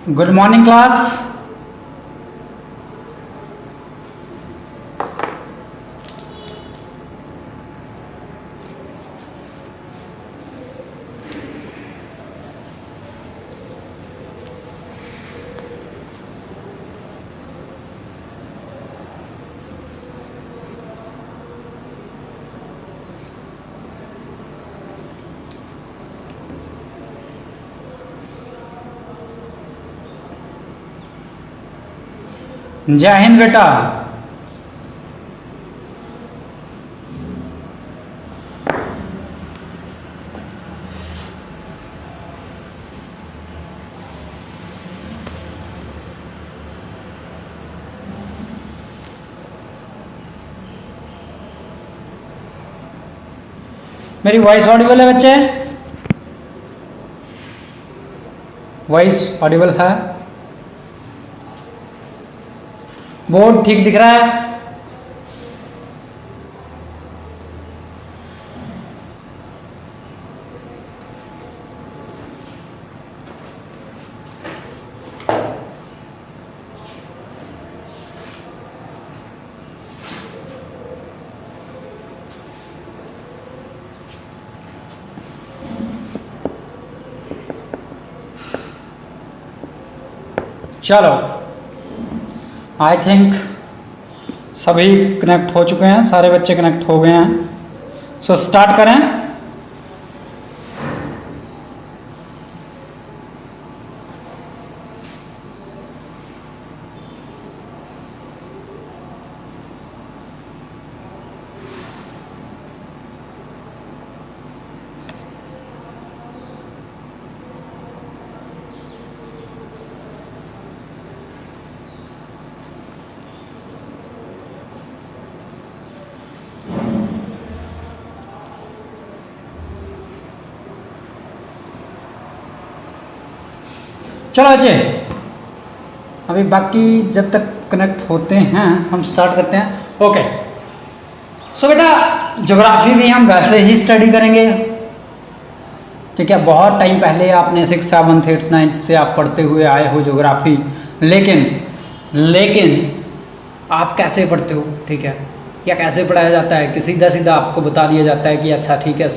Good morning class. जय हिंद बेटा। मेरी वॉइस ऑडिबल है बच्चे? वॉइस ऑडिबल था? बोर्ड ठीक दिख रहा है? चलो, आई थिंक सभी कनेक्ट हो चुके हैं, सारे बच्चे कनेक्ट हो गए हैं। सो स्टार्ट करें। चलो बच्चे, अभी बाकी जब तक कनेक्ट होते हैं हम स्टार्ट करते हैं। ओके, सो बेटा ज्योग्राफी भी हम वैसे ही स्टडी करेंगे, ठीक है। बहुत टाइम पहले आपने 6, 7, 8, 9 से आप पढ़ते हुए आए हो ज्योग्राफी, लेकिन आप कैसे पढ़ते हो, ठीक है, या कैसे पढ़ाया जाता है कि सीधा सीधा आपको बता दिया जाता है कि अच्छा ठीक है,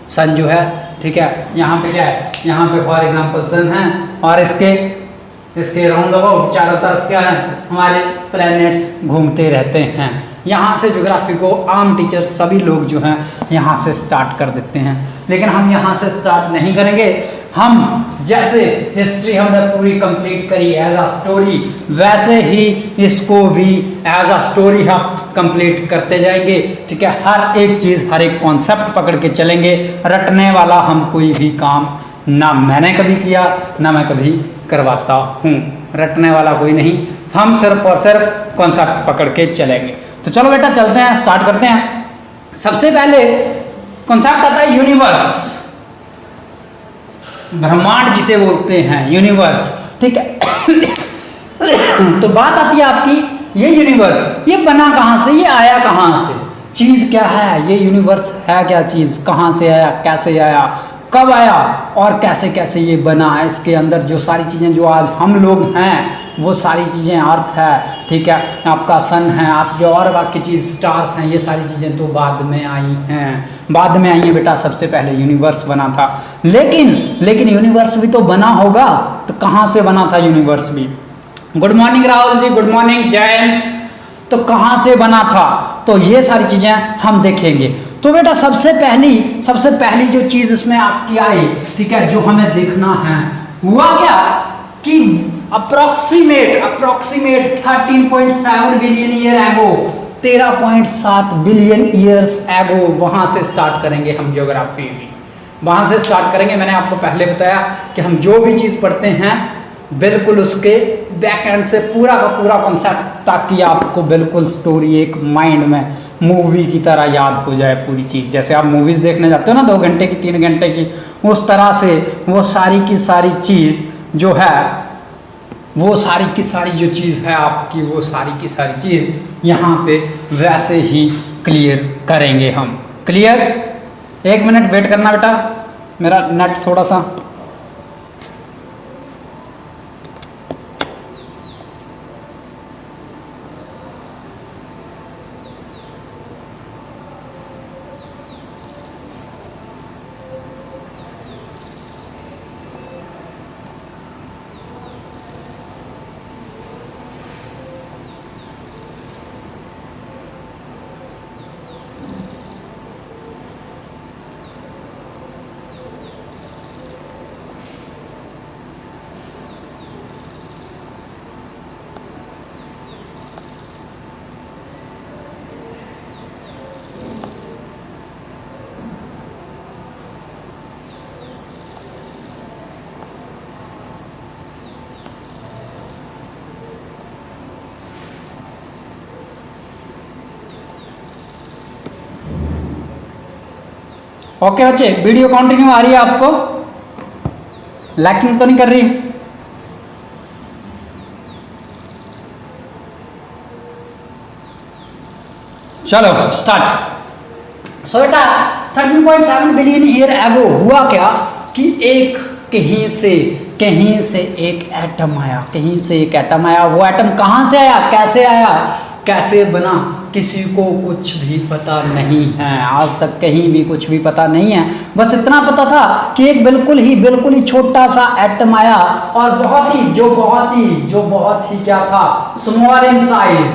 सन जो है, ठीक है, यहाँ पे क्या है, यहाँ पे फॉर एग्जांपल सन है और इसके राउंड अबाउट चारों तरफ क्या है, हमारे प्लैनेट्स घूमते रहते हैं। यहाँ से ज्योग्राफी को आम टीचर सभी लोग जो हैं यहाँ से स्टार्ट कर देते हैं, लेकिन हम यहाँ से स्टार्ट नहीं करेंगे। हम जैसे हिस्ट्री हमने पूरी कंप्लीट करी एज अ स्टोरी, वैसे ही इसको भी एज अ स्टोरी हम कंप्लीट करते जाएंगे, ठीक है। हर एक चीज़, हर एक कॉन्सेप्ट पकड़ के चलेंगे। रटने वाला हम कोई भी काम ना मैंने कभी किया ना मैं कभी करवाता हूँ, रटने वाला कोई नहीं, हम सिर्फ और सिर्फ कॉन्सेप्ट पकड़ के चलेंगे। तो चलो बेटा चलते हैं, स्टार्ट करते हैं। सबसे पहले कॉन्सेप्ट आता है यूनिवर्स, ब्रह्मांड जिसे बोलते हैं, यूनिवर्स, ठीक है। तो बात आती है आपकी, ये यूनिवर्स ये बना कहाँ से, ये आया कहाँ से, चीज़ क्या है, ये यूनिवर्स है क्या चीज़, कहाँ से आया, कैसे आया, कब आया और कैसे कैसे ये बना है। इसके अंदर जो सारी चीज़ें जो आज हम लोग हैं वो सारी चीज़ें, अर्थ है, ठीक है, आपका सन है, आपके और बाकी चीज़ स्टार्स हैं, ये सारी चीज़ें तो बाद में आई हैं, बाद में आई हैं बेटा। सबसे पहले यूनिवर्स बना था, लेकिन यूनिवर्स भी तो बना होगा, तो कहाँ से बना था यूनिवर्स भी। Good morning Rahul ji, good morning Jayant. तो कहाँ से बना था, तो ये सारी चीज़ें हम देखेंगे। तो बेटा सबसे पहली जो चीज़ इसमें आपकी आई, ठीक है, जो हमें देखना है, हुआ क्या कि approximate 13.7 billion year ago, 13.7 billion years ago, वहाँ से स्टार्ट करेंगे हम ज्योग्राफी में, वहाँ से स्टार्ट करेंगे। मैंने आपको पहले बताया कि हम जो भी चीज़ पढ़ते हैं बिल्कुल उसके बैक एंड से पूरा का पूरा कॉन्सेप्ट, ताकि आपको बिल्कुल स्टोरी एक माइंड में मूवी की तरह याद हो जाए पूरी चीज़। जैसे आप मूवीज़ देखने जाते हो ना 2 घंटे की, 3 घंटे की, उस तरह से वो सारी की सारी चीज़ जो है, वो सारी की सारी जो चीज़ है आपकी, वो सारी की सारी चीज़ यहाँ पे वैसे ही क्लियर करेंगे हम। क्लियर? 1 मिनट वेट करना बेटा, मेरा नेट थोड़ा सा ओके बच्चे, वीडियो कंटिन्यू आ रही है आपको? लैकिंग तो नहीं कर रही? चलो स्टार्ट। सो बेटा 13.7 बिलियन ईयर एगो हुआ क्या कि एक कहीं से एक एटम आया, कहीं से एक एटम आया। वो एटम कहाँ से आया, कैसे बना, किसी को कुछ भी पता नहीं है। आज तक कहीं भी कुछ भी पता नहीं है। बस इतना पता था कि एक बिल्कुल ही छोटा सा एटम आया और बहुत ही क्या था, स्मॉल इन साइज,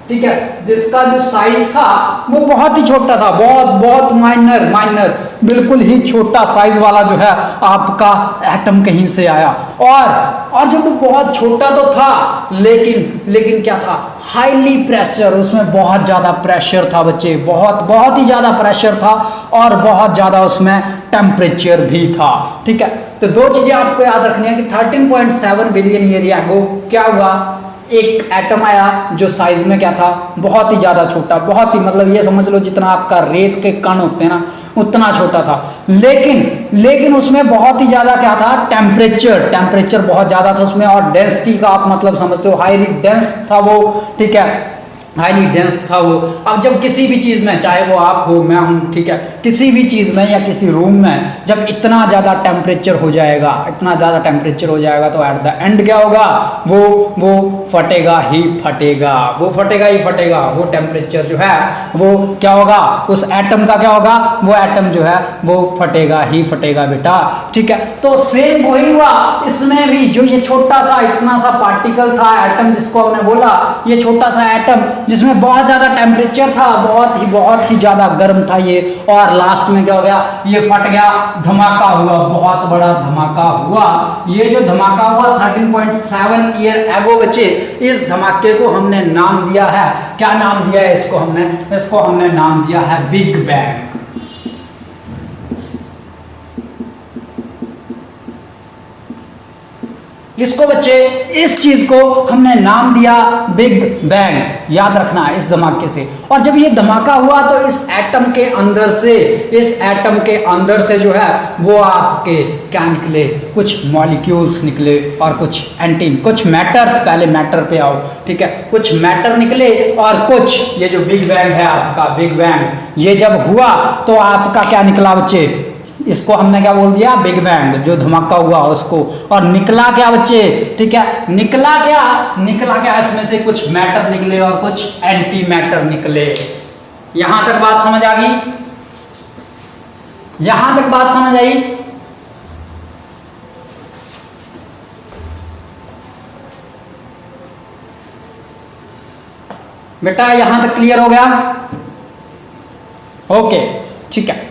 ठीक है, जिसका जो साइज था वो बहुत ही छोटा था, बहुत माइनर बिल्कुल ही छोटा साइज वाला जो है आपका एटम कहीं से आया। और जब वो बहुत छोटा तो था, लेकिन क्या था, हाईली प्रेशर, उसमें बहुत ज्यादा प्रेशर था बच्चे, बहुत ही ज्यादा प्रेशर था और बहुत ज्यादा उसमें टेम्परेचर भी था, ठीक है। तो दो चीजें आपको याद रखनी है कि 13.7 बिलियन ईयर एगो क्या हुआ, एक एटम आया जो साइज में क्या था, बहुत ही ज्यादा छोटा, बहुत ही मतलब ये समझ लो जितना आपका रेत के कण होते हैं ना उतना छोटा था, लेकिन उसमें बहुत ही ज्यादा क्या था, टेम्परेचर बहुत ज्यादा था उसमें। और डेंसिटी का आप मतलब समझते हो, हाईली डेंस था वो, ठीक है, हाईली डेंस था वो। अब जब किसी भी चीज में, चाहे वो आप हो मैं हूं, ठीक है, किसी भी चीज में या किसी रूम में जब इतना ज्यादा टेम्परेचर हो जाएगा तो एट द एंड क्या होगा, वो फटेगा ही फटेगा, वो टेम्परेचर जो है वो क्या होगा, उस एटम का क्या होगा, वो एटम जो है वो फटेगा ही फटेगा बेटा, ठीक है। तो सेम वही हुआ इसमें भी, जो ये छोटा सा इतना सा पार्टिकल था, एटम जिसको हमने बोला, ये छोटा सा एटम जिसमें बहुत ज्यादा टेम्परेचर था, बहुत ही ज्यादा गर्म था ये, और लास्ट में क्या हो गया, ये फट गया, धमाका हुआ, बहुत बड़ा धमाका हुआ। ये जो धमाका हुआ 13.7 ईयर एगो बच्चे, इस धमाके को हमने नाम दिया है, क्या नाम दिया है इसको हमने नाम दिया है बिग बैंग। इसको बच्चे, इस चीज को हमने नाम दिया बिग बैंग, याद रखना है इस धमाके से। और जब ये धमाका हुआ तो इस एटम के अंदर से जो है वो आपके क्या निकले, कुछ मॉलिक्यूल्स निकले और कुछ मैटर्स, पहले मैटर पे आओ, ठीक है, कुछ मैटर निकले और कुछ, ये जो बिग बैंग है आपका, बिग बैंग ये जब हुआ तो आपका क्या निकला बच्चे, इसको हमने क्या बोल दिया, बिग बैंग, जो धमाका हुआ उसको। और निकला क्या बच्चे, ठीक है, निकला क्या, इसमें से कुछ मैटर निकले और कुछ एंटी मैटर निकले। यहां तक बात समझ आ गई? बेटा यहां तक क्लियर हो गया? ओके, ठीक है।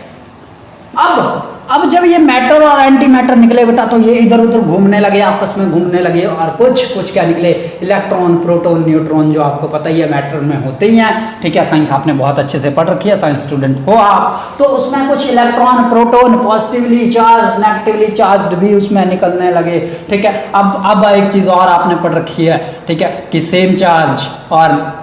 अब जब ये मैटर और एंटी मैटर निकले बेटा, तो ये इधर उधर घूमने लगे, आपस में घूमने लगे, और कुछ क्या निकले, इलेक्ट्रॉन, प्रोटॉन, न्यूट्रॉन, जो आपको पता ही है मैटर में होते ही हैं, ठीक है, साइंस आपने बहुत अच्छे से पढ़ रखी है, साइंस स्टूडेंट हो आप, तो उसमें कुछ electron, proton positively charge, negatively charge भी उसमें निकलने लगे, ठीक है। अब एक चीज और आपने पढ़ रखी है, ठीक है, कि सेम चार्ज और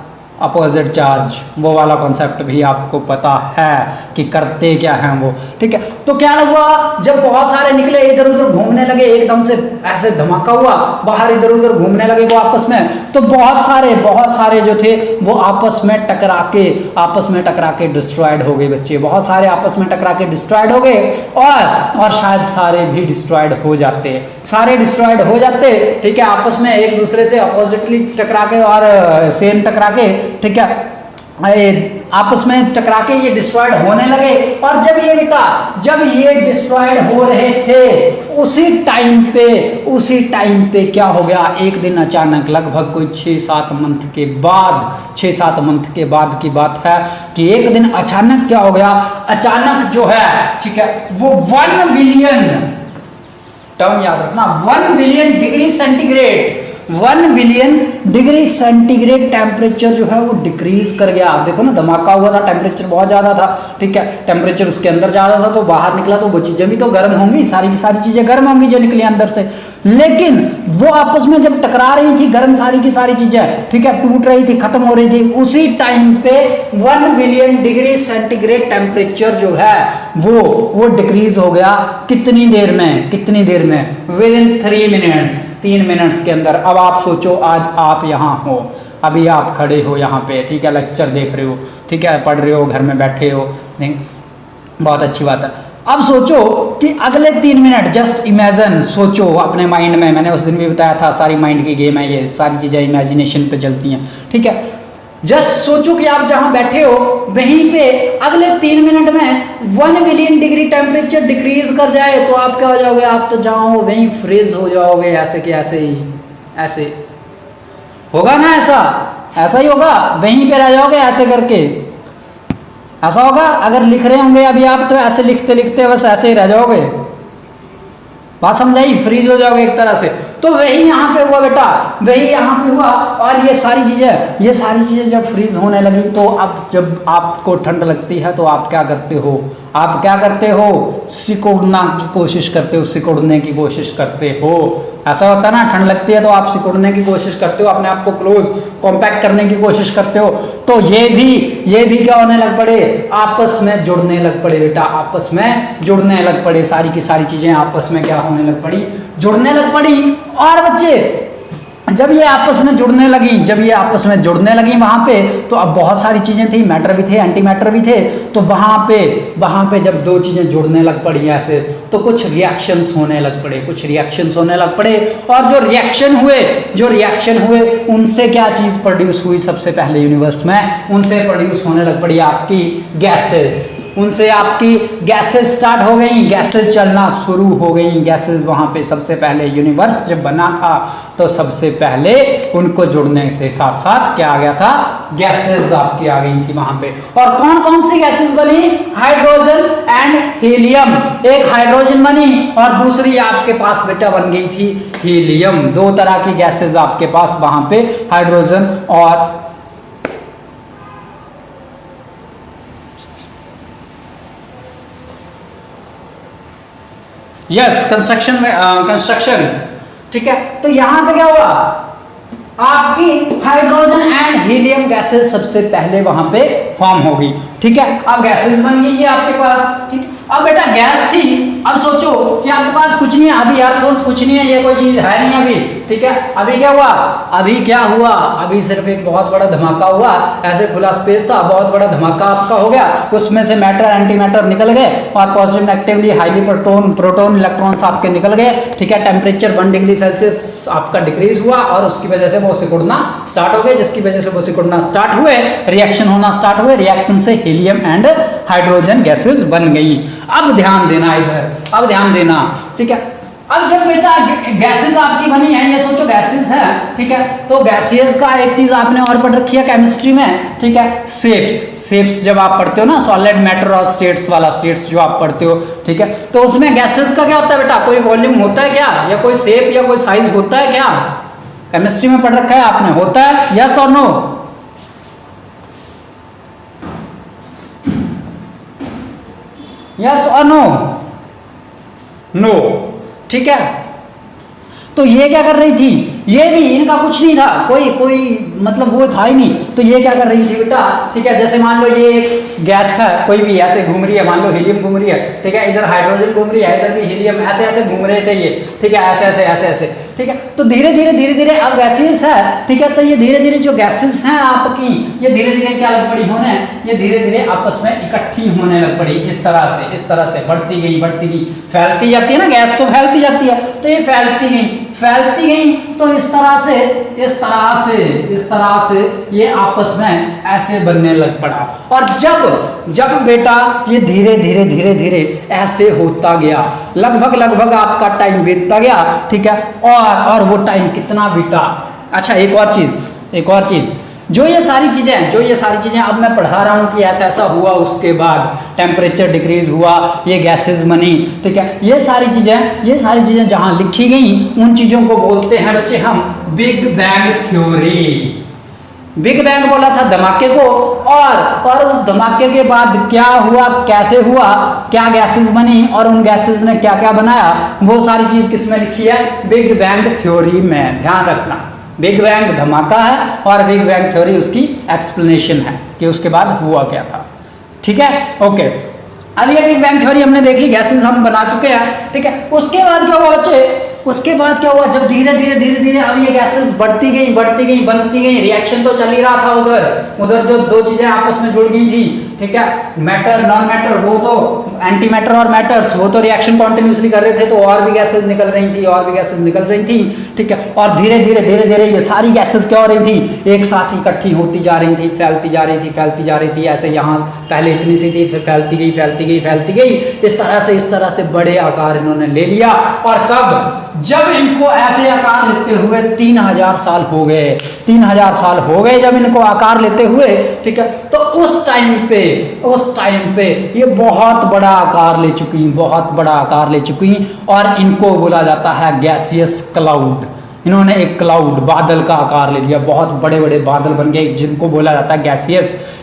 अपोजिट चार्ज, वो वाला कॉन्सेप्ट भी आपको पता है कि करते क्या हैं वो, ठीक है। तो क्या हुआ, जब बहुत सारे निकले, इधर उधर घूमने लगे, एकदम से ऐसे धमाका हुआ, बाहर इधर उधर घूमने लगे वो आपस में, तो बहुत सारे जो थे वो आपस में टकरा के डिस्ट्रॉयड हो गए बच्चे, बहुत सारे आपस में टकरा के डिस्ट्रॉयड हो गए, और शायद सारे भी डिस्ट्रॉयड हो जाते, ठीक है, आपस में एक दूसरे से अपोजिटली टकरा के और सेम टकरा के, ठीक है, आपस में टकरा के ये डिस्ट्रॉयड होने लगे। और जब ये डिस्ट्रॉयड हो रहे थे, उसी टाइम पे क्या हो गया, एक दिन अचानक, लगभग कोई 6-7 मंथ के बाद की बात है कि एक दिन अचानक क्या हो गया, अचानक जो है, ठीक है, वो 1 बिलियन, टर्म याद रखना, 1 billion degree centigrade, 1 billion degree centigrade temperature जो है वो डिक्रीज कर गया। आप देखो ना, धमाका हुआ था, टेम्परेचर बहुत ज्यादा था, ठीक है, टेम्परेचर उसके अंदर ज्यादा था, तो बाहर निकला तो वो चीजें भी तो गर्म होंगी, सारी की सारी चीजें गर्म होंगी जो निकली अंदर से, लेकिन वो आपस में जब टकरा रही थी, गर्म सारी की सारी चीजें, ठीक है, टूट रही थी, खत्म हो रही थी, उसी टाइम पे 1 बिलियन डिग्री सेंटीग्रेड टेम्परेचर जो है वो डिक्रीज हो गया कितनी देर में, विद इन 3 मिनट्स, 3 मिनट्स के अंदर। अब आप सोचो, आज आप यहाँ हो, अभी आप खड़े हो यहाँ पे, ठीक है, लेक्चर देख रहे हो, ठीक है, पढ़ रहे हो, घर में बैठे हो, नहीं, बहुत अच्छी बात है। अब सोचो कि अगले 3 मिनट, जस्ट इमेजिन, सोचो अपने माइंड में, मैंने उस दिन भी बताया था सारी माइंड की गेम है ये, सारी चीज़ें इमेजिनेशन पे चलती हैं, ठीक है। जस्ट सोचो कि आप जहां बैठे हो वहीं पे अगले 3 मिनट में 1 मिलियन डिग्री टेम्परेचर डिक्रीज कर जाए तो आप क्या हो जाओगे, आप तो जहां हो वहीं फ्रीज हो जाओगे, ऐसे कि ऐसे ही, ऐसे होगा ना, ऐसा ही होगा, वहीं पे रह जाओगे ऐसे करके, ऐसा होगा। अगर लिख रहे होंगे अभी आप तो ऐसे लिखते लिखते बस ऐसे ही रह जाओगे, बात समझाई, फ्रीज हो जाओगे एक तरह से। तो वही यहाँ पे हुआ बेटा, वही यहाँ पे हुआ। और ये सारी चीजें जब फ्रीज होने लगी तो अब जब आपको ठंड लगती है तो आप क्या करते हो, सिकुड़ना की कोशिश करते हो, ऐसा होता है ना, ठंड लगती है तो आप सिकुड़ने की कोशिश करते हो, अपने आप को क्लोज कॉम्पैक्ट करने की कोशिश करते हो। तो ये भी क्या होने लग पड़े, आपस में जुड़ने लग पड़े बेटा, आपस में जुड़ने लग पड़े, सारी की सारी चीजें आपस में क्या होने लग पड़ी, जुड़ने लग पड़ी। और बच्चे जब ये आपस में जुड़ने लगी वहां पे, तो अब बहुत सारी चीजें थी, मैटर भी थे, एंटी मैटर भी थे। तो वहां पे जब दो चीजें जुड़ने लग पड़ी ऐसे, तो कुछ रिएक्शंस होने लग पड़े। और जो रिएक्शन हुए उनसे क्या चीज प्रोड्यूस हुई, सबसे पहले यूनिवर्स में उनसे प्रोड्यूस होने लग पड़ी आपकी गैसेस, उनसे आपकी गैसेस स्टार्ट हो गई, गैसेस चलना शुरू हो गई। गैसेस वहां पे सबसे पहले यूनिवर्स जब बना था तो सबसे पहले उनको जुड़ने से साथ साथ क्या आ गया था, गैसेस आपकी आ गई थी वहां पे। और कौन कौन सी गैसेस बनी, हाइड्रोजन एंड हीलियम। एक हाइड्रोजन बनी और दूसरी आपके पास बेटा बन गई थी हीलियम। दो तरह की गैसेस आपके पास वहां पे, हाइड्रोजन और कंस्ट्रक्शन, ठीक है। तो यहां पे क्या हुआ, आपकी हाइड्रोजन एंड हीलियम गैसेस सबसे पहले वहां पे फॉर्म होगी, ठीक है। अब गैसेस बन गई है आपके पास, ठीक। अब बेटा गैस थी, अब सोचो कि आपके पास कुछ नहीं है अभी, यार तो कुछ नहीं है, ये कोई चीज है नहीं अभी, ठीक है। अभी क्या हुआ, अभी सिर्फ एक बहुत बड़ा धमाका हुआ, ऐसे खुला स्पेस था, बहुत बड़ा धमाका आपका हो गया, उसमें से मैटर एंटी मैटर निकल गए और positive negatively highly proton electrons आपके निकल गए, ठीक है। टेम्परेचर 1 डिग्री सेल्सियस आपका डिक्रीज हुआ और उसकी वजह से वो सिकुड़ना स्टार्ट हो गए, जिसकी वजह से वो सिकुड़ना स्टार्ट हुए, रिएक्शन होना स्टार्ट हुए, रिएक्शन से हीलियम एंड हाइड्रोजन गैसेस बन गई। अब ध्यान देना, ठीक है। अब जब बेटा गैसेस आपकी बनी है, ये सोचो गैसेस है, ठीक है। तो गैसेस का एक चीज आपने और पढ़ रखी है केमिस्ट्री में, ठीक है, शेप्स जब आप पढ़ते हो ना, सॉलिड मैटर और स्टेट्स वाला, स्टेट्स जो आप पढ़ते हो, ठीक है। तो उसमें गैसेस का क्या होता है बेटा, कोई वॉल्यूम होता है क्या, या कोई शेप या कोई साइज होता है क्या, केमिस्ट्री में पढ़ रखा है आपने, होता है, यस और नो, यस और नो, ठीक है। तो ये क्या कर रही थी, ये भी इनका कुछ नहीं था, कोई मतलब वो था ही नहीं। तो ये क्या कर रही थी बेटा, ठीक है, जैसे मान लो ये एक गैस है, कोई भी ऐसे घूम रही है, मान लो हीलियम घूम रही है, ठीक है, इधर हाइड्रोजन घूम रही है, इधर भी हीलियम, ऐसे घूम रहे थे ये, ठीक है, ऐसे, ठीक है। तो धीरे धीरे अब गैसेस है, ठीक है। तो ये धीरे धीरे जो गैसेस हैं आपकी, ये धीरे धीरे क्या लग पड़ी होने, ये धीरे धीरे आपस में इकट्ठी होने लग पड़ी, इस तरह से बढ़ती गई, फैलती जाती है ना, गैस तो फैलती जाती है, तो ये फैलती गई, तो इस तरह से ये आपस में ऐसे बनने लग पड़ा। और जब बेटा ये धीरे धीरे ऐसे होता गया, लगभग आपका टाइम बीतता गया, ठीक है। और वो टाइम कितना बीता, अच्छा एक और चीज, जो ये सारी चीजें अब मैं पढ़ा रहा हूँ कि ऐसा हुआ, उसके बाद टेम्परेचर डिक्रीज हुआ, ये गैसेस बनी, ठीक है। ये सारी चीजें जहां लिखी गई, उन चीजों को बोलते हैं बच्चे हम big bang theory. Big bang बोला था धमाके को, और उस धमाके के बाद क्या हुआ, कैसे हुआ, क्या गैसेस बनी और उन गैसेस ने क्या क्या बनाया, वो सारी चीज किसमें लिखी है, बिग बैंग थ्योरी में। ध्यान रखना, बिग बैंग धमाका है और बिग बैंग थ्योरी उसकी एक्सप्लेनेशन है कि उसके बाद हुआ क्या था, ठीक है, ओके। अब ये बिग बैंग थ्योरी हमने देख ली, गैसेस हम बना चुके हैं, ठीक है। उसके बाद क्या हुआ बच्चे, उसके बाद क्या हुआ, जब धीरे धीरे अब ये गैसेस बढ़ती गई बनती गई, रिएक्शन तो चल ही रहा था उधर जो दो चीजें आपस में जुड़ गई थी, ठीक है, मैटर नॉन मैटर, वो तो एंटी मैटर और मैटर्स, वो तो रिएक्शन कॉन्टिन्यूसली कर रहे थे, तो और भी गैसेस निकल रही थी, ठीक है। और धीरे धीरे ये सारी गैसेस क्या हो रही थी, एक साथ इकट्ठी होती जा रही थी, फैलती जा रही थी, ऐसे यहाँ पहले इतनी सी थी, फिर फैलती गई, इस तरह से बड़े आकार इन्होंने ले लिया। और कब, जब इनको ऐसे आकार लेते हुए 3000 साल हो गए, 3000 साल हो गए जब इनको आकार लेते हुए, ठीक है। तो उस टाइम पे ये बहुत बड़ा आकार ले चुकी, और इनको बोला जाता है गैसियस क्लाउड। इन्होंने एक क्लाउड, बादल का आकार ले लिया, बहुत बड़े बड़े बादल बन गए, जिनको बोला जाता है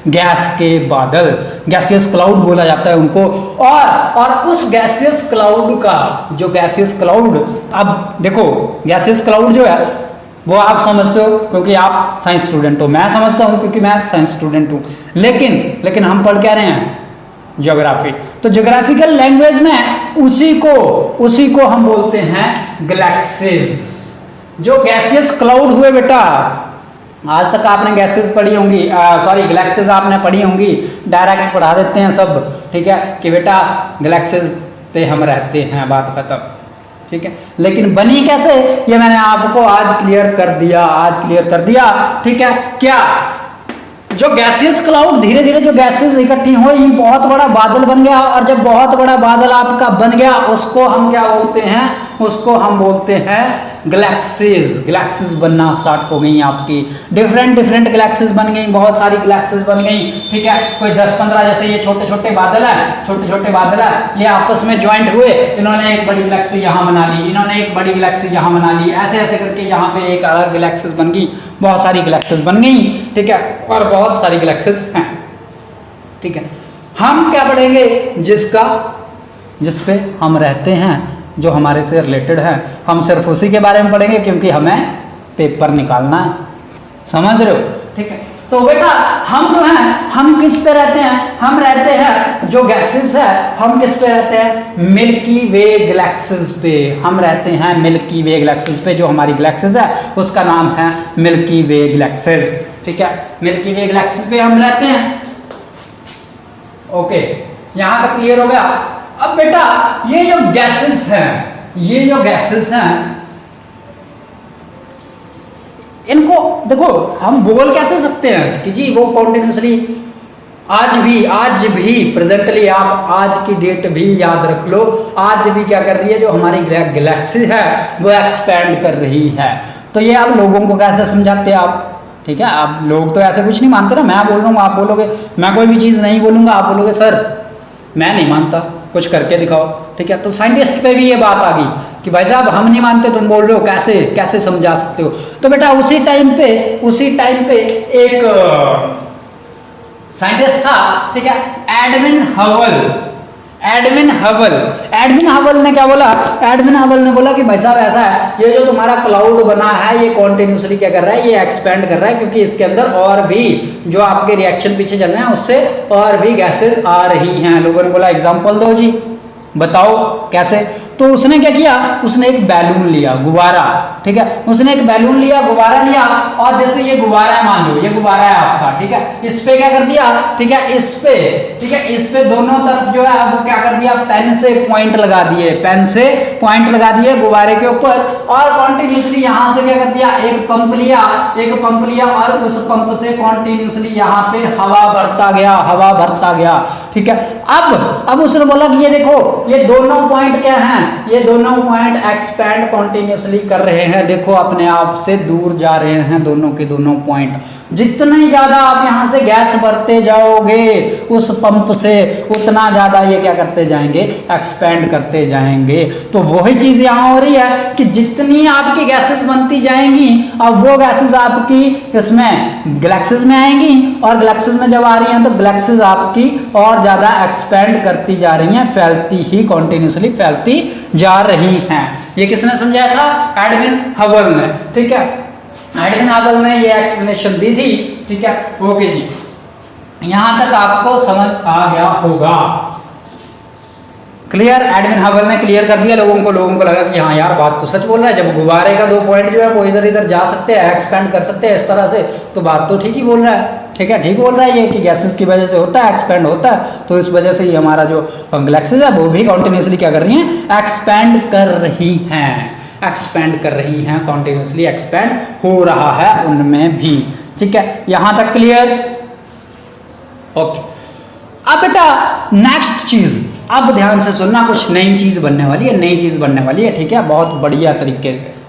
गैस के बादल, गैसियस क्लाउड बोला जाता है उनको। और उस गैसियस क्लाउड का, जो गैसियस क्लाउड, अब देखो गैसियस क्लाउड जो है वो आप समझते हो क्योंकि आप साइंस स्टूडेंट हो, मैं समझता हूँ क्योंकि मैं साइंस स्टूडेंट हूँ, लेकिन हम पढ़ क्या रहे हैं, ज्योग्राफी। तो ज्योग्राफिकल लैंग्वेज में उसी को हम बोलते हैं गैलेक्सीज। जो गैसियस क्लाउड हुए बेटा, आज तक आपने गैसेस पढ़ी होंगी, गैलेक्सीज आपने पढ़ी होंगी, डायरेक्ट पढ़ा देते हैं सब, ठीक है, कि बेटा गैलेक्सीज पे हम रहते हैं, बात खत्म, ठीक है। लेकिन बनी कैसे, ये मैंने आपको आज क्लियर कर दिया, ठीक है। क्या, जो गैसियस क्लाउड धीरे धीरे जो गैसेस इकट्ठी हुई, बहुत बड़ा बादल बन गया, और जब बहुत बड़ा बादल आपका बन गया, उसको हम क्या बोलते हैं गैलेक्सीज बनना स्टार्ट हो गई आपकी, डिफरेंट गैलेक्सीज बन गई, बहुत सारी गैलेक्सीज बन गई, ठीक है। कोई 10-15 जैसे ये छोटे छोटे बादल है, ये आपस में ज्वाइंट हुए, इन्होंने एक बड़ी गैलेक्सी यहाँ बना ली, इन्होंने एक बड़ी गैलेक्सी यहाँ बना ली, ऐसे करके यहाँ पे एक अलग गैलेक्सीज बन गई, बहुत सारी गैलेक्सीज बन गई, ठीक है, और बहुत सारी गैलेक्सीज हैं, ठीक है। हम क्या पढ़ेंगे, जिस पे हम रहते हैं, जो हमारे से रिलेटेड है, हम सिर्फ उसी के बारे में पढ़ेंगे क्योंकि हमें पेपर निकालना है, समझ रहे हो, ठीक है। तो बेटा हम जो हैं, हम किस पे रहते हैं, हम रहते हैं, जो गैसेस है, हम किस पे रहते हैं, मिल्की वे गैलेक्सीज पे हम रहते हैं, मिल्की वे गैलेक्सीज पे। जो हमारी गैलेक्सीज है उसका नाम है मिल्की वे गैलेक्सीज, ठीक है, मिल्की वे गैलेक्सीज पे हम रहते हैं। ओके, यहां तक क्लियर हो गया। अब बेटा ये जो गैसेस हैं, इनको देखो, हम बोल कैसे सकते हैं कि जी वो कॉन्टिन्यूसली, आज भी प्रेजेंटली, आप आज की डेट भी याद रख लो, आज भी क्या कर रही है, जो हमारी गैलेक्सी है वो एक्सपैंड कर रही है। तो ये आप लोगों को कैसे समझाते हैं आप, ठीक है। आप लोग तो ऐसे कुछ नहीं मानते ना, मैं बोल रहा हूँ, आप बोलोगे, मैं कोई भी चीज़ नहीं बोलूँगा, आप बोलोगे सर मैं नहीं मानता, कुछ करके दिखाओ, ठीक है। तो साइंटिस्ट पे भी ये बात आ गई कि भाई साहब हम नहीं मानते, तुम बोल रहे हो, कैसे समझा सकते हो। तो बेटा उसी टाइम पे एक साइंटिस्ट था, ठीक है, एडविन हबल ने क्या बोला, एडविन हबल ने बोला कि भाई साहब ऐसा है, ये जो तुम्हारा क्लाउड बना है, ये कॉन्टिन्यूसली क्या कर रहा है, ये एक्सपेंड कर रहा है, क्योंकि इसके अंदर और भी जो आपके रिएक्शन पीछे चल रहे हैं उससे और भी गैसेस आ रही हैं। लोगों ने बोला एग्जांपल दो जी, बताओ कैसे। तो उसने क्या किया, उसने एक बैलून लिया, गुब्बारा, ठीक है, उसने एक बैलून लिया, गुब्बारा लिया, और जैसे ये गुब्बारा है, मान लो ये गुब्बारा है आपका, ठीक है, इस पे क्या कर दिया, ठीक है, इस पे दोनों तरफ जो है वो क्या कर दिया, पेन से पॉइंट लगा दिए गुब्बारे के ऊपर, और कॉन्टिन्यूसली यहां से क्या कर दिया, एक पंप लिया, और उस पंप से कॉन्टिन्यूसली यहाँ पे हवा भरता गया, ठीक है। अब उसने बोला कि ये देखो, ये दोनों पॉइंट क्या हैं, ये दोनों पॉइंट एक्सपैंड कॉन्टिन्यूसली कर रहे हैं, देखो अपने आप से दूर जा रहे हैं दोनों के दोनों पॉइंट। जितनी ज्यादा आप यहां से गैस भरते जाओगे उस पंप से, उतना ज्यादा ये क्या करते जाएंगे, एक्सपैंड करते जाएंगे। तो वही चीज यहां हो रही है कि जितनी आपकी गैसेस बनती जाएंगी, अब वो गैसेस आपकी इसमें गैलेक्सीज में आएंगी, और गैलेक्सीज में जब आ रही हैं तो गैलेक्सीज आपकी और ज्यादा एक्सपैंड करती जा रही हैं, कॉन्टिन्यूसली फैलती जा रही हैं। ये किसने समझाया था, एडविन हबल ने, ठीक है, एडविन हबल ने ये एक्सप्लेनेशन दी थी, ठीक है। ओके जी, यहां तक आपको समझ आ गया होगा। क्लियर, एडमिन हवल ने क्लियर कर दिया लोगों को लगा कि हाँ यार बात तो सच बोल रहा है, जब गुब्बारे का 2 पॉइंट जो है वो इधर इधर जा सकते हैं, एक्सपेंड कर सकते हैं इस तरह से, तो बात तो ठीक ही बोल रहा है। ठीक है, ठीक बोल रहा है ये कि गैसेस की वजह से होता है, एक्सपेंड होता है, तो इस वजह से ही हमारा जो गैलेक्सीज है वो भी कॉन्टिन्यूसली क्या कर रही हैं, एक्सपेंड कर रही हैं, एक्सपेंड कर रही हैं, कॉन्टिन्यूसली एक्सपेंड हो रहा है उनमें भी। ठीक है, यहां तक क्लियर? ओके, अब बेटा नेक्स्ट चीज, अब ध्यान से सुनना, कुछ नई चीज बनने वाली है, नई चीज बनने वाली है। ठीक है, बहुत बढ़िया तरीके से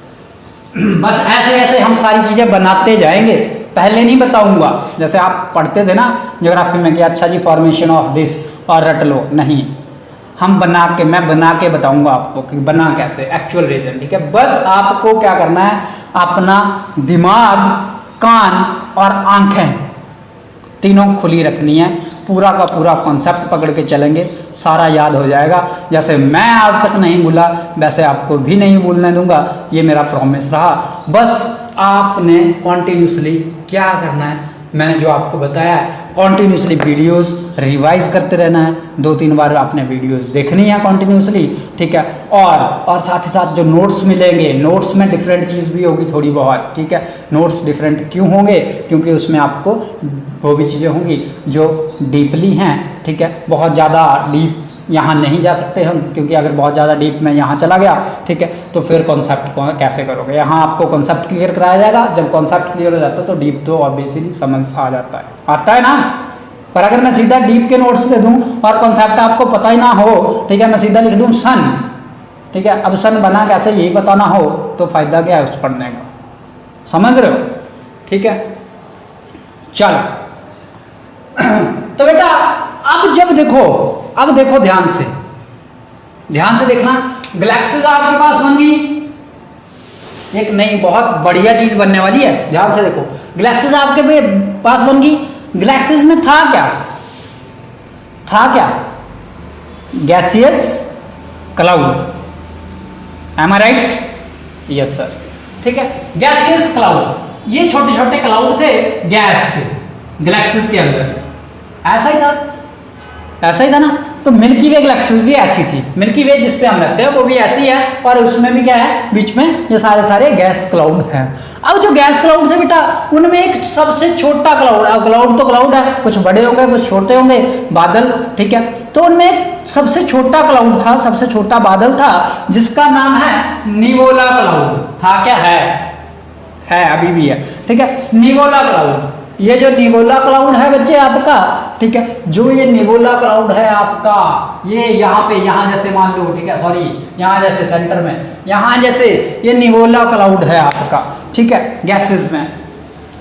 बस ऐसे ऐसे हम सारी चीजें बनाते जाएंगे, पहले नहीं बताऊंगा, जैसे आप पढ़ते थे ना ज्योग्राफी में कि अच्छा जी फॉर्मेशन ऑफ दिस और रट लो, नहीं, हम मैं बना के बताऊंगा आपको कि बना कैसे, एक्चुअल रीजन। ठीक है, बस आपको क्या करना है, अपना दिमाग, कान और आंखें तीनों खुली रखनी है, पूरा का पूरा कॉन्सेप्ट पकड़ के चलेंगे, सारा याद हो जाएगा। जैसे मैं आज तक नहीं भूला वैसे आपको भी नहीं भूलने दूंगा, ये मेरा प्रॉमिस रहा। बस आपने कॉन्टिन्यूसली क्या करना है, मैंने जो आपको बताया है, कॉन्टिन्यूसली वीडियोस रिवाइज करते रहना है, 2-3 बार आपने वीडियोस देखनी है कॉन्टिन्यूसली। ठीक है, और साथ ही साथ जो नोट्स मिलेंगे, नोट्स में डिफरेंट चीज़ भी होगी थोड़ी बहुत। ठीक है, नोट्स डिफरेंट क्यों होंगे, क्योंकि उसमें आपको वो भी चीज़ें होंगी जो डीपली हैं। ठीक है, बहुत ज़्यादा डीप यहाँ नहीं जा सकते हम, क्योंकि अगर बहुत ज़्यादा डीप में यहाँ चला गया, ठीक है, तो फिर कॉन्सेप्ट को कैसे करोगे। यहाँ आपको कॉन्सेप्ट क्लियर कराया जाएगा, जब कॉन्सेप्ट क्लियर हो जाता है तो डीप तो ऑब्वियसली समझ आ जाता है, आता है ना। पर अगर मैं सीधा डीप के नोट्स दे दूँ और कॉन्सेप्ट आपको पता ही ना हो, ठीक है, मैं सीधा लिख दूँ सन, ठीक है, अब सन बना कैसे यही पता ना हो तो फायदा क्या है उस पढ़ने का, समझ रहे हो। ठीक है, चलो तो बेटा अब देखो ध्यान से देखना, गैलेक्सीज आपके पास बन गई, एक नई बहुत बढ़िया चीज बनने वाली है, ध्यान से देखो। गैलेक्सीज आपके पास बन गई, गैलेक्सीज में था क्या, गैसियस क्लाउड, एम आई राइट? Yes sir. ठीक है, गैसियस क्लाउड, ये छोटे छोटे क्लाउड थे गैस के गैलेक्सीज के अंदर, ऐसा ही था ना। तो मिल्की वे गैलेक्सी भी ऐसी थी, मिल्की वे जिसपे हम रहते हैं वो भी ऐसी है, और उसमें भी क्या है, बीच में ये सारे गैस क्लाउड हैं। अब जो गैस क्लाउड थे बेटा, उनमें एक सबसे छोटा क्लाउड, अब क्लाउड तो क्लाउड है, कुछ बड़े होंगे कुछ छोटे होंगे, बादल। ठीक है, तो उनमें एक सबसे छोटा क्लाउड था, सबसे छोटा बादल था, जिसका नाम है निवोला क्लाउड था। क्या है अभी भी है। ठीक है, निवोला क्लाउड, ये जो निवोला क्लाउड है बच्चे आपका, ठीक है, जो ये निवोला क्लाउड है आपका, ये यहाँ जैसे मान लो, ठीक है, सॉरी, यहाँ जैसे सेंटर में, यहाँ जैसे ये निवोला क्लाउड है आपका। ठीक है, गैसेस में।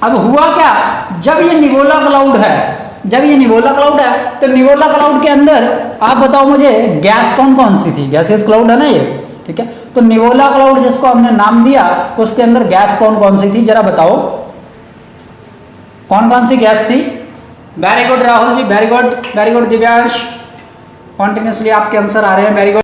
अब हुआ क्या, जब ये निवोला क्लाउड है तो निवोला क्लाउड के अंदर आप बताओ मुझे गैस कौन सी थी, गैसेस क्लाउड है ना ये। ठीक है, तो निवोला क्लाउड जिसको हमने नाम दिया, उसके अंदर गैस कौन सी थी, जरा बताओ कौन सी गैस थी। Very good Rahul ji, very good Divyansh, continuously आपके आंसर आ रहे हैं, very good.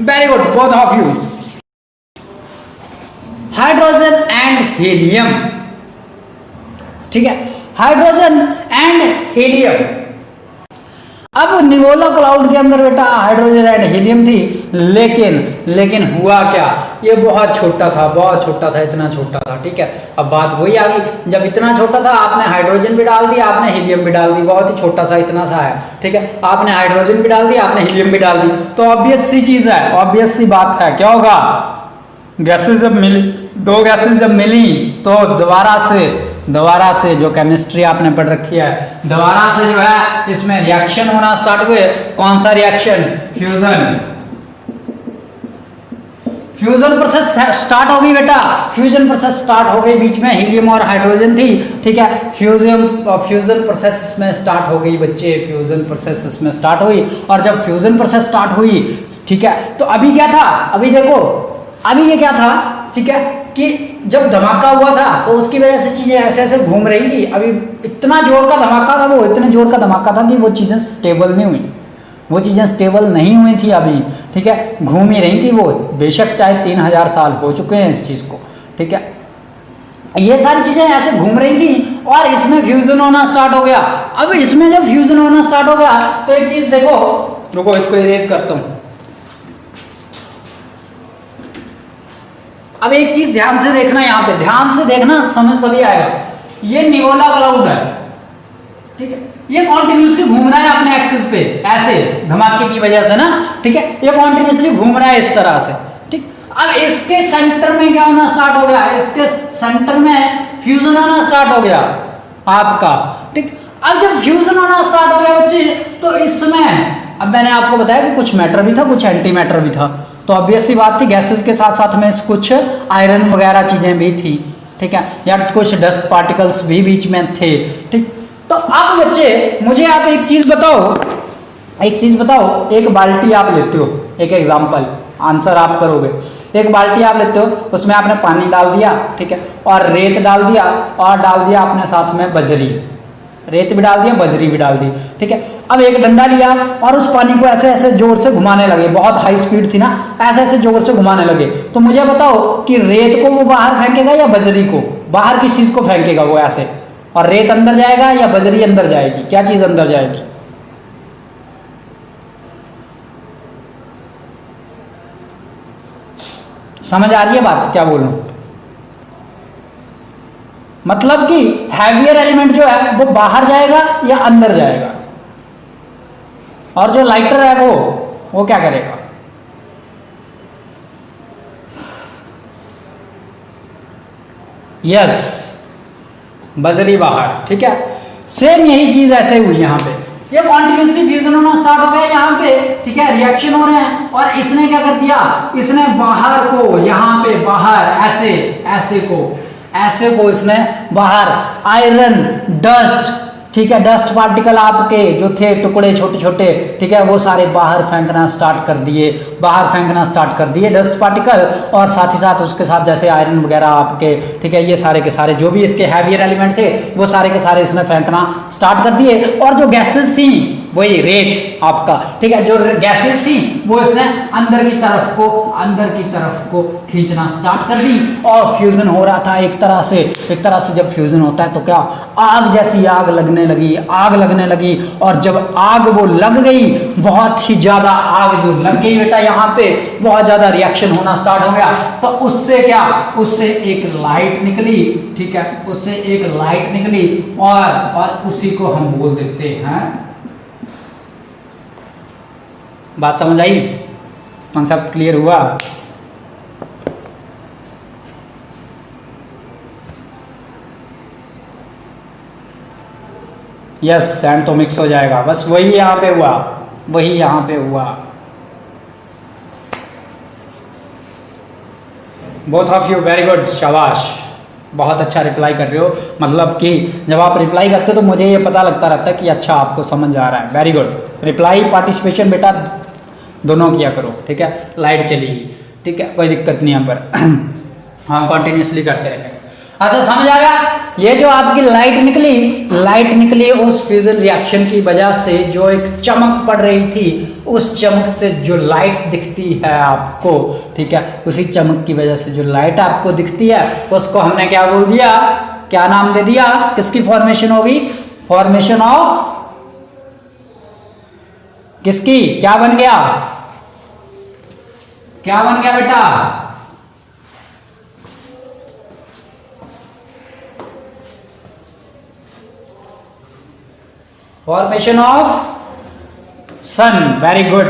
Very good both of you. Hydrogen and helium, ठीक है, हाइड्रोजन एंड हीलियम। अब निवोला क्लाउड के अंदर बेटा हाइड्रोजन एंड हीलियम थी, लेकिन हुआ क्या, ये बहुत छोटा था, इतना छोटा था। ठीक है, अब बात वही आ गई, जब इतना छोटा था आपने हाइड्रोजन भी डाल दिया, आपने हीलियम भी डाल दी, बहुत ही छोटा सा इतना सा है। ठीक है, आपने हाइड्रोजन भी डाल दिया, आपने हीलियम भी डाल दी, तो ऑब्वियस सी चीज है, ऑब्वियस सी बात है, क्या होगा, गैसेस जब मिली, दो गैसेस जब मिली तो दोबारा से जो केमिस्ट्री आपने पढ़ रखी है, दोबारा से जो है इसमें रिएक्शन होना स्टार्ट हुए। कौन सा रिएक्शन, फ्यूजन प्रोसेस स्टार्ट हो गई बेटा, फ्यूजन प्रोसेस स्टार्ट हो गई, बीच में हीलियम और हाइड्रोजन थी। ठीक है, फ्यूजन प्रोसेस में स्टार्ट हो गई बच्चे, फ्यूजन प्रोसेस इसमें स्टार्ट हुई, और जब फ्यूजन प्रोसेस स्टार्ट हुई, ठीक है, तो अभी क्या था, अभी देखो, अभी ये क्या था, ठीक है, कि जब धमाका हुआ था तो उसकी वजह से चीजें ऐसे घूम रही थी। अभी इतना जोर का धमाका था, वो इतने जोर का धमाका था कि वो चीजें स्टेबल नहीं हुई। वो चीज़ें स्टेबल नहीं हुई थी अभी, ठीक है, घूम ही रही थी वो, बेशक चाहे 3000 साल हो चुके हैं इस चीज़ को, ठीक है, ये सारी चीज़ें ऐसे घूम रही थी और इसमें फ्यूजन होना स्टार्ट हो गया। अब इसमें जब फ्यूजन होना स्टार्ट हो गया तो एक चीज़ देखो, रुको इसको इरेज करता हूँ। अब एक चीज़ ध्यान से देखना, यहाँ पे ध्यान से देखना, समझ तभी आएगा। ये निवोला क्लाउड है, ठीक है, ये कॉन्टिन्यूसली घूम रहा है अपने एक्सिस पे ऐसे धमाके की वजह से ना, ठीक है, ये कॉन्टिन्यूसली घूम रहा है इस तरह से, ठीक। अब इसके सेंटर में क्या होना स्टार्ट हो गया, इसके सेंटर में फ्यूजन होना स्टार्ट हो गया आपका, ठीक। अब जब फ्यूजन होना स्टार्ट हो गया बच्चे, तो इसमें अब मैंने आपको बताया कि कुछ मैटर भी था, कुछ एंटी मैटर भी था, तो ऑब्वियस सी बात थी गैसेस के साथ साथ में कुछ आयरन वगैरह चीजें भी थी, ठीक है, या कुछ डस्ट पार्टिकल्स भी बीच में थे, ठीक। तो अब बच्चे मुझे आप एक चीज बताओ, एक बाल्टी आप लेते हो, एक एग्जांपल आंसर आप करोगे, एक बाल्टी आप लेते हो, उसमें आपने पानी डाल दिया, ठीक है, और रेत डाल दिया, और डाल दिया आपने साथ में बजरी, रेत भी डाल दिया, बजरी भी डाल दी, ठीक है। अब एक डंडा लिया और उस पानी को ऐसे ऐसे जोर से घुमाने लगे, बहुत हाई स्पीड थी ना, ऐसे ऐसे जोर से घुमाने लगे, तो मुझे बताओ कि रेत को वो बाहर फेंकेगा या बजरी को, बाहर किस चीज को फेंकेगा वो ऐसे, और रेत अंदर जाएगा या बजरी अंदर जाएगी, क्या चीज अंदर जाएगी? समझ आ रही है बात क्या बोल रहा हूं? मतलब कि हैवियर एलिमेंट जो है वो बाहर जाएगा या अंदर जाएगा, और जो लाइटर है वो क्या करेगा? यस, बजरी बाहर, ठीक है। सेम यही चीज ऐसे हुई यहाँ पे, ये कॉन्टिन्यूसली फ्यूजन होना स्टार्ट हो गया यहाँ पे, ठीक है, रिएक्शन हो रहे हैं, और इसने क्या कर दिया, इसने बाहर को, यहाँ पे बाहर ऐसे को इसने बाहर आयरन, डस्ट, ठीक है, डस्ट पार्टिकल आपके जो थे टुकड़े छोटे छोटे, ठीक है, वो सारे बाहर फेंकना स्टार्ट कर दिए, डस्ट पार्टिकल, और साथ ही साथ उसके साथ जैसे आयरन वगैरह आपके, ठीक है, ये सारे के सारे जो भी इसके हैवियर एलिमेंट थे वो सारे के सारे इसने फेंकना स्टार्ट कर दिए, और जो गैसेस थी वही रेत आपका, ठीक है, जो गैसेस थी वो इसने अंदर की तरफ को खींचना स्टार्ट कर दी, और फ्यूजन हो रहा था एक तरह से जब फ्यूजन होता है तो क्या, आग जैसी आग लगने लगी, और जब आग वो लग गई, बहुत ही ज्यादा आग जो लग गई बेटा, यहाँ पे बहुत ज्यादा रिएक्शन होना स्टार्ट हो गया, तो उससे एक लाइट निकली, ठीक है, और उसी को हम बोल देते हैं, बात समझ आई, कॉन्सेप्ट क्लियर हुआ? यस, सैंड तो मिक्स हो जाएगा, बस वही यहाँ पे हुआ, both of you very good, शाबाश, बहुत अच्छा रिप्लाई कर रहे हो, मतलब कि जब आप रिप्लाई करते हो तो मुझे ये पता लगता रहता है कि अच्छा आपको समझ आ रहा है, वेरी गुड। रिप्लाई पार्टिसिपेशन बेटा दोनों किया करो, ठीक है, लाइट चलेगी, ठीक है, कोई दिक्कत नहीं यहाँ पर, हाँ कंटिन्यूसली करते रहेंगे। अच्छा समझ आ गया, ये जो आपकी लाइट निकली उस फ्यूजन रिएक्शन की वजह से जो एक चमक पड़ रही थी, उस चमक से जो लाइट दिखती है आपको, ठीक है, उसी चमक की वजह से जो लाइट आपको दिखती है उसको हमने क्या बोल दिया, क्या नाम दे दिया, किसकी फॉर्मेशन होगी, फॉर्मेशन ऑफ किसकी, क्या बन गया बेटा, formation of sun, very good,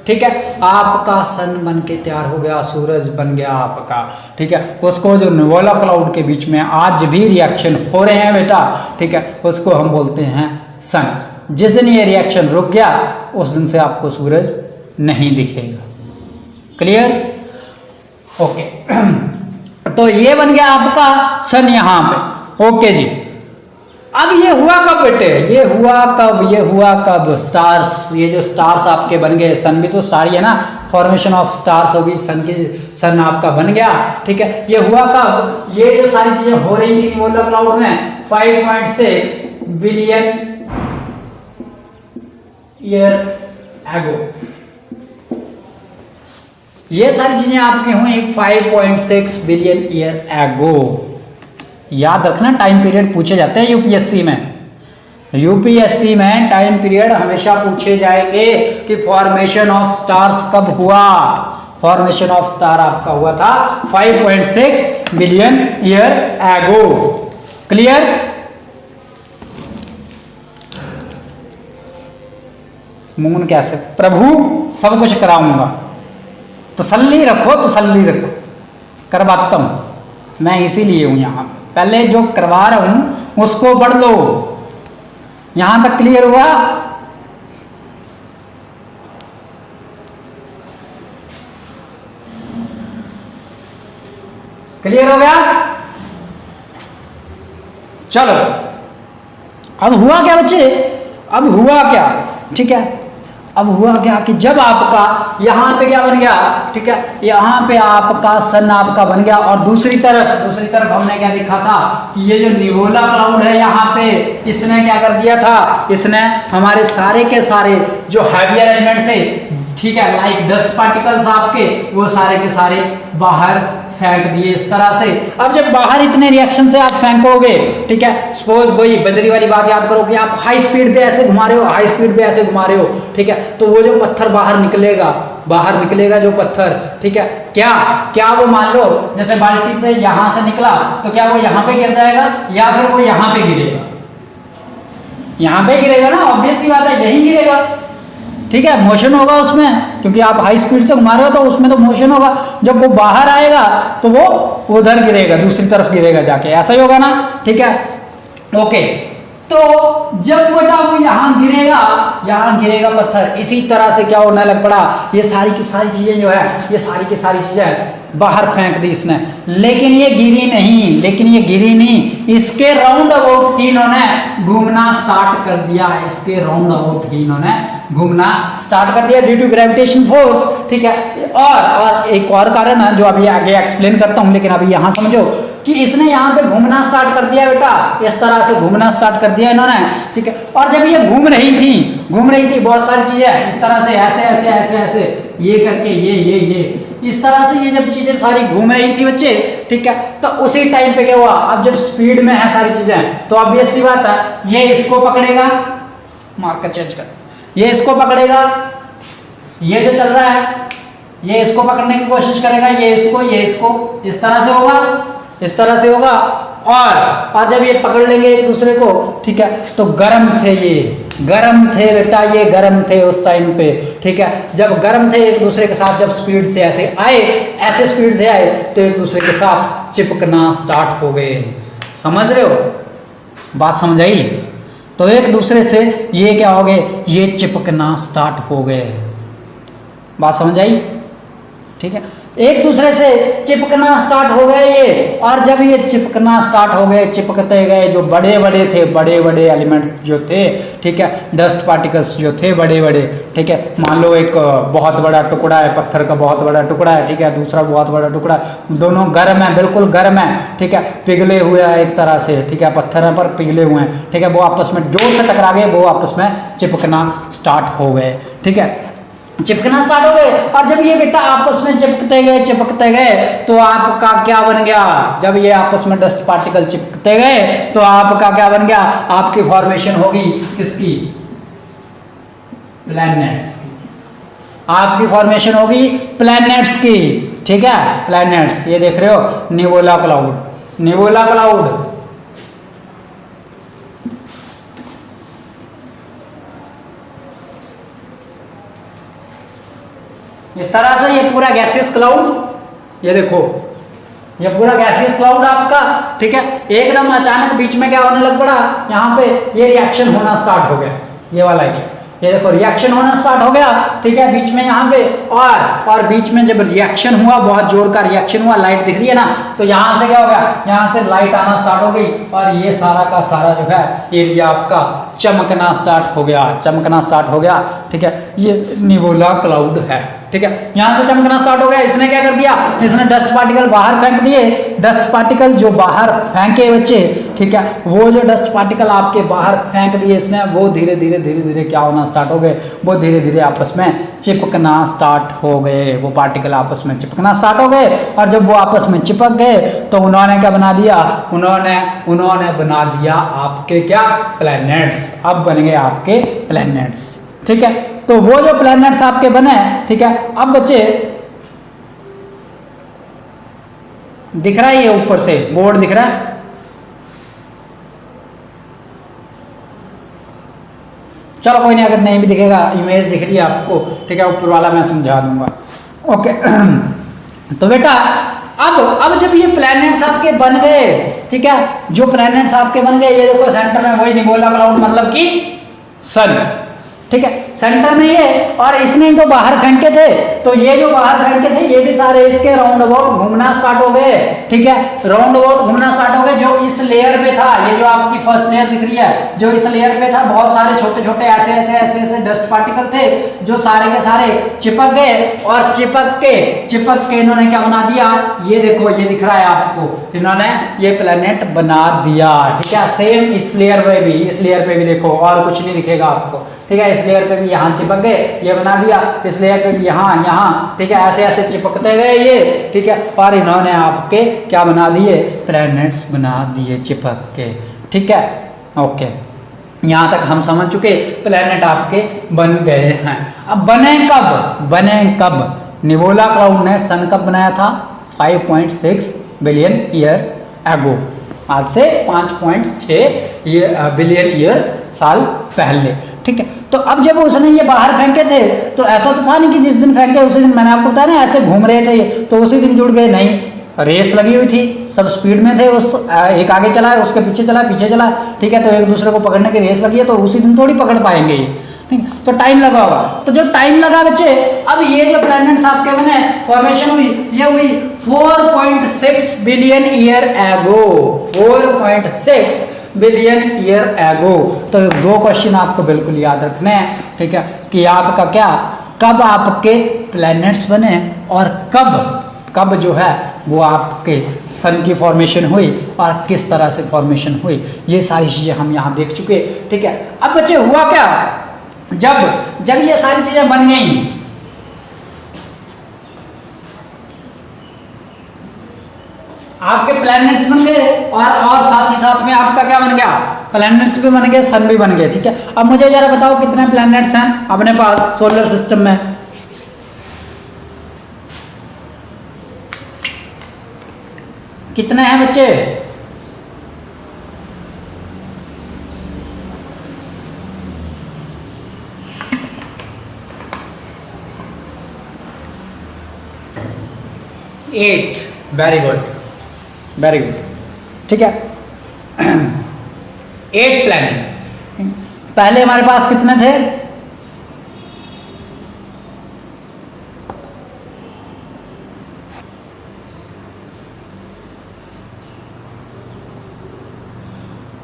ठीक है, आपका सन बन के तैयार हो गया, सूरज बन गया आपका, ठीक है, उसको जो निवोला क्लाउड के बीच में आज भी रिएक्शन हो रहे हैं बेटा, ठीक है, उसको हम बोलते हैं सन। जिस दिन ये रिएक्शन रुक गया उस दिन से आपको सूरज नहीं दिखेगा, क्लियर, ओके। तो ये बन गया आपका सन यहां पे, ओके जी। अब ये हुआ कब बेटे, ये हुआ कब स्टार्स, ये जो स्टार्स आपके बन गए, सन भी तो स्टार ही है ना, फॉर्मेशन ऑफ स्टार्स होगी, सन आपका बन गया, ठीक है, ये हुआ कब, ये जो सारी चीजें हो रही थी निवोला क्लाउड में 5.6 बिलियन ईयर एगो। ये सारी चीजें आपकी हुई 5.6 बिलियन ईयर एगो। याद रखना, टाइम पीरियड पूछे जाते हैं यूपीएससी में। यूपीएससी में टाइम पीरियड हमेशा पूछे जाएंगे कि फॉर्मेशन ऑफ स्टार्स कब हुआ। फॉर्मेशन ऑफ स्टार आपका हुआ था 5.6 billion year ago. Clear? Moon कैसे? प्रभु सब कुछ कराऊंगा, तसल्ली रखो, तसल्ली रखो, करवाता हूं मैं, इसीलिए हूं यहां। पहले जो करवा रहा हूं उसको पढ़ लो। यहां तक क्लियर हुआ? क्लियर हो गया? चलो, अब हुआ क्या बच्चे? अब हुआ क्या? ठीक है, अब हुआ क्या कि जब आपका यहां पे क्या बन गया, ठीक है, यहां पे आपका सन आपका बन गया, और दूसरी तरफ हमने क्या देखा था कि ये जो निवोला क्लाउड है यहां पे, इसने क्या कर दिया था, इसने हमारे सारे के सारे जो हैवियर एलिमेंट थे, ठीक है, लाइक डस्ट पार्टिकल्स आपके, वो सारे के सारे बाहर फेंक दिए इस तरह से। अब जब बाहर इतने रिएक्शन से आप फेंकोगे, ठीक है, सपोज वही बजरी वाली बात याद करो कि आप हाई स्पीड पे ऐसे घुमा रहे हो, हाई स्पीड पे ऐसे घुमा रहे हो, ठीक है, तो वो जो पत्थर बाहर निकलेगा जो पत्थर, ठीक है, क्या वो मान लो जैसे बाल्टी से यहां से निकला, तो क्या वो यहां पे गिर जाएगा या फिर वो यहां पे गिरेगा? यहां पे गिरेगा ना, ऑब्वियस सी बात है, यही गिरेगा। ठीक है, मोशन होगा उसमें, क्योंकि आप हाई स्पीड से घुमा रहे हो तो उसमें तो मोशन होगा। जब वो बाहर आएगा तो वो उधर गिरेगा, दूसरी तरफ गिरेगा जाके, ऐसा ही होगा ना। ठीक है, ओके। तो जब वो यहां गिरेगा पत्थर, इसी तरह से क्या होने लग पड़ा, ये सारी की सारी चीजें जो है, ये सारी की सारी चीजें बाहर फेंक दी इसने, लेकिन ये गिरी नहीं, इसके राउंड अबाउट ही इन्होंने घूमना स्टार्ट कर दिया, ड्यू टू ग्रेविटेशन फोर्स। ठीक है, और एक और कारण है जो अभी आगे एक्सप्लेन करता हूं, लेकिन अभी यहां समझो कि इसने यहाँ पे घूमना स्टार्ट कर दिया बेटा, इस तरह से घूमना स्टार्ट कर दिया इन्होंने। ठीक है, और जब ये घूम रही थी बहुत सारी चीजें इस तरह से ऐसे ये करके ये इस तरह से ये जब चीजें सारी घूम रही थी बच्चे, ठीक है, तो उसी टाइम पे क्या हुआ, अब जब स्पीड में है सारी चीजें, तो ऑब्वियस सी बात है ये इसको पकड़ेगा, मार्कर चेंज कर, ये इसको पकड़ेगा, ये जो चल रहा है ये इसको पकड़ने की कोशिश करेगा, ये इसको इस तरह से होगा, और जब ये पकड़ लेंगे एक दूसरे को, ठीक है, तो गरम थे बेटा, ये गरम थे उस टाइम पे। ठीक है, जब गरम थे एक दूसरे के साथ, जब स्पीड से ऐसे स्पीड से आए तो एक दूसरे के साथ चिपकना स्टार्ट हो गए। समझ रहे हो बात? समझ आई? तो एक दूसरे से ये क्या हो गए, ये चिपकना स्टार्ट हो गए। बात समझ आई? ठीक है, एक दूसरे से चिपकना स्टार्ट हो गए ये, और जब ये चिपकना स्टार्ट हो गए, चिपकते गए, जो बड़े बड़े एलिमेंट जो थे, ठीक है, डस्ट पार्टिकल्स जो थे बड़े, ठीक है, मान लो एक बहुत बड़ा टुकड़ा है, पत्थर का बहुत बड़ा टुकड़ा है, ठीक है, दूसरा बहुत बड़ा टुकड़ा, दोनों गर्म है, बिल्कुल गर्म है, ठीक है, पिघले हुए हैं एक तरह से, ठीक है, पत्थर पर पिघले हुए हैं, ठीक है, वो आपस में जोर से टकरा गए, वो आपस में चिपकना स्टार्ट हो गए। ठीक है, चिपकना स्टार्ट हो गए, और जब ये बेटा आपस में चिपकते गए तो आपका क्या बन गया, जब ये आपस में डस्ट पार्टिकल चिपकते गए तो आपका क्या बन गया, आपकी फॉर्मेशन होगी किसकी, प्लैनेट्स की। आपकी फॉर्मेशन होगी प्लैनेट्स की। ठीक है, प्लैनेट्स, ये देख रहे हो, निवोला क्लाउड, इस तरह से ये पूरा गैसियस क्लाउड, ये देखो ये पूरा गैसियस क्लाउड आपका, ठीक है, एकदम अचानक बीच में क्या होने लग पड़ा, यहाँ पे ये रिएक्शन होना स्टार्ट हो गया, ये वाला एरिया, ये देखो रिएक्शन होना स्टार्ट हो गया। ठीक है, बीच में यहाँ पे, और बीच में जब रिएक्शन हुआ, बहुत जोर का रिएक्शन हुआ, लाइट दिख रही है ना, तो यहाँ से क्या हो गया, यहाँ से लाइट आना स्टार्ट हो गई, और ये सारा का सारा जो है एरिया आपका चमकना स्टार्ट हो गया। ठीक है, ये निवोला क्लाउड है। ठीक है। यहां से चमकना स्टार्ट हो गया, इसने क्या कर दिया, इसने डस्ट पार्टिकल बाहर फेंक दिए। डस्ट पार्टिकल जो बाहर फेंके बच्चे, ठीक है, वो जो डस्ट पार्टिकल आपके बाहर फेंक दिए इसने, वो धीरे धीरे धीरे धीरे क्या होना स्टार्ट हो गए, वो धीरे धीरे आपस में चिपकना स्टार्ट हो गए। वो पार्टिकल आपस में चिपकना स्टार्ट हो गए, और जब वो आपस में चिपक गए तो उन्होंने क्या बना दिया, उन्होंने बना दिया आपके क्या, प्लैनेट्स। अब बन गए आपके प्लैनेट्स, ठीक है। तो वो जो प्लैनेट्स आपके बने, ठीक है, अब बच्चे दिख रहा है, ये ऊपर से बोर्ड दिख रहा है, चलो कोई नहीं, अगर नहीं भी दिखेगा, इमेज दिख रही है आपको, ठीक है, ऊपर वाला मैं समझा दूंगा, ओके। तो बेटा अब जब ये प्लैनेट्स आपके बन गए, ठीक है, जो प्लैनेट्स आपके बन गए, ये देखो सेंटर में वही निबोला क्लाउड मतलब कि सन, ठीक है, सेंटर में ये, और इसने तो बाहर फेंके थे, तो ये जो बाहर फेंके थे ये भी सारे इसके राउंड अबाउट घूमना स्टार्ट हो गए, ठीक है, राउंड अबाउट घूमना स्टार्ट हो गए। जो इस लेयर पे था, ये जो आपकी फर्स्ट लेयर दिख रही है, जो इस लेयर पे था, बहुत सारे छोटे छोटे ऐसे ऐसे ऐसे ऐसे डस्ट पार्टिकल थे, जो सारे के सारे चिपक गए, और चिपक के इन्होंने क्या बना दिया, ये देखो, ये दिख रहा है आपको, इन्होंने ये प्लेनेट बना दिया, ठीक है। सेम इस लेयर पे भी, इस लेयर पे भी देखो, और कुछ नहीं दिखेगा आपको, ठीक है, इस लेयर पे भी यहाँ चिपक गए, ये बना दिया, इस लेयर पे भी यहाँ, ठीक है, ऐसे ऐसे चिपकते गए ये, ठीक है, और इन्होंने आपके क्या बना दिए, प्लैनेट्स बना दिए चिपक के, ठीक है, ओके। यहाँ तक हम समझ चुके, प्लैनेट आपके बन गए हैं। अब बने कब, निबोला क्लाउड ने सन कब बनाया था, 5.6 बिलियन ईयर एगो, आज से 5.6 बिलियन ईयर साल पहले, ठीक है। तो अब जब उसने ये बाहर फेंके थे, तो ऐसा तो था नहीं कि जिस दिन फेंके उसी दिन, मैंने आपको बताया ना, ऐसे घूम रहे थे तो उसी दिन जुड़ गए, नहीं, रेस लगी हुई थी, सब स्पीड में थे, उस एक आगे चला है, उसके पीछे चला, ठीक है, तो एक दूसरे को पकड़ने की रेस लगी है, तो उसी दिन थोड़ी पकड़ पाएंगे ये, ठीक, तो टाइम लगा होगा। तो जो टाइम लगा बच्चे, अब ये जो प्लैनेट्स आपके बने, फॉर्मेशन हुई, ये हुई 4.6 billion year ago, 4.6 billion year ago. तो दो क्वेश्चन आपको बिल्कुल याद रखने हैं, ठीक है, कि आपका क्या, कब आपके प्लैनेट्स बने, और कब जो है वो आपके सन की फॉर्मेशन हुई, और किस तरह से फॉर्मेशन हुई, ये सारी चीजें हम यहाँ देख चुके, ठीक है। अब बच्चे हुआ क्या, जब ये सारी चीजें बन गई, आपके प्लैनेट्स बन गए, और साथ ही साथ में आपका क्या बन गया, प्लैनेट्स भी बन गए, सन भी बन गए, ठीक है। अब मुझे जरा बताओ कितने प्लैनेट्स हैं अपने पास सोलर सिस्टम में, कितने हैं बच्चे, एट, वेरी गुड, ठीक है। 8 प्लैनेट, पहले हमारे पास कितने थे,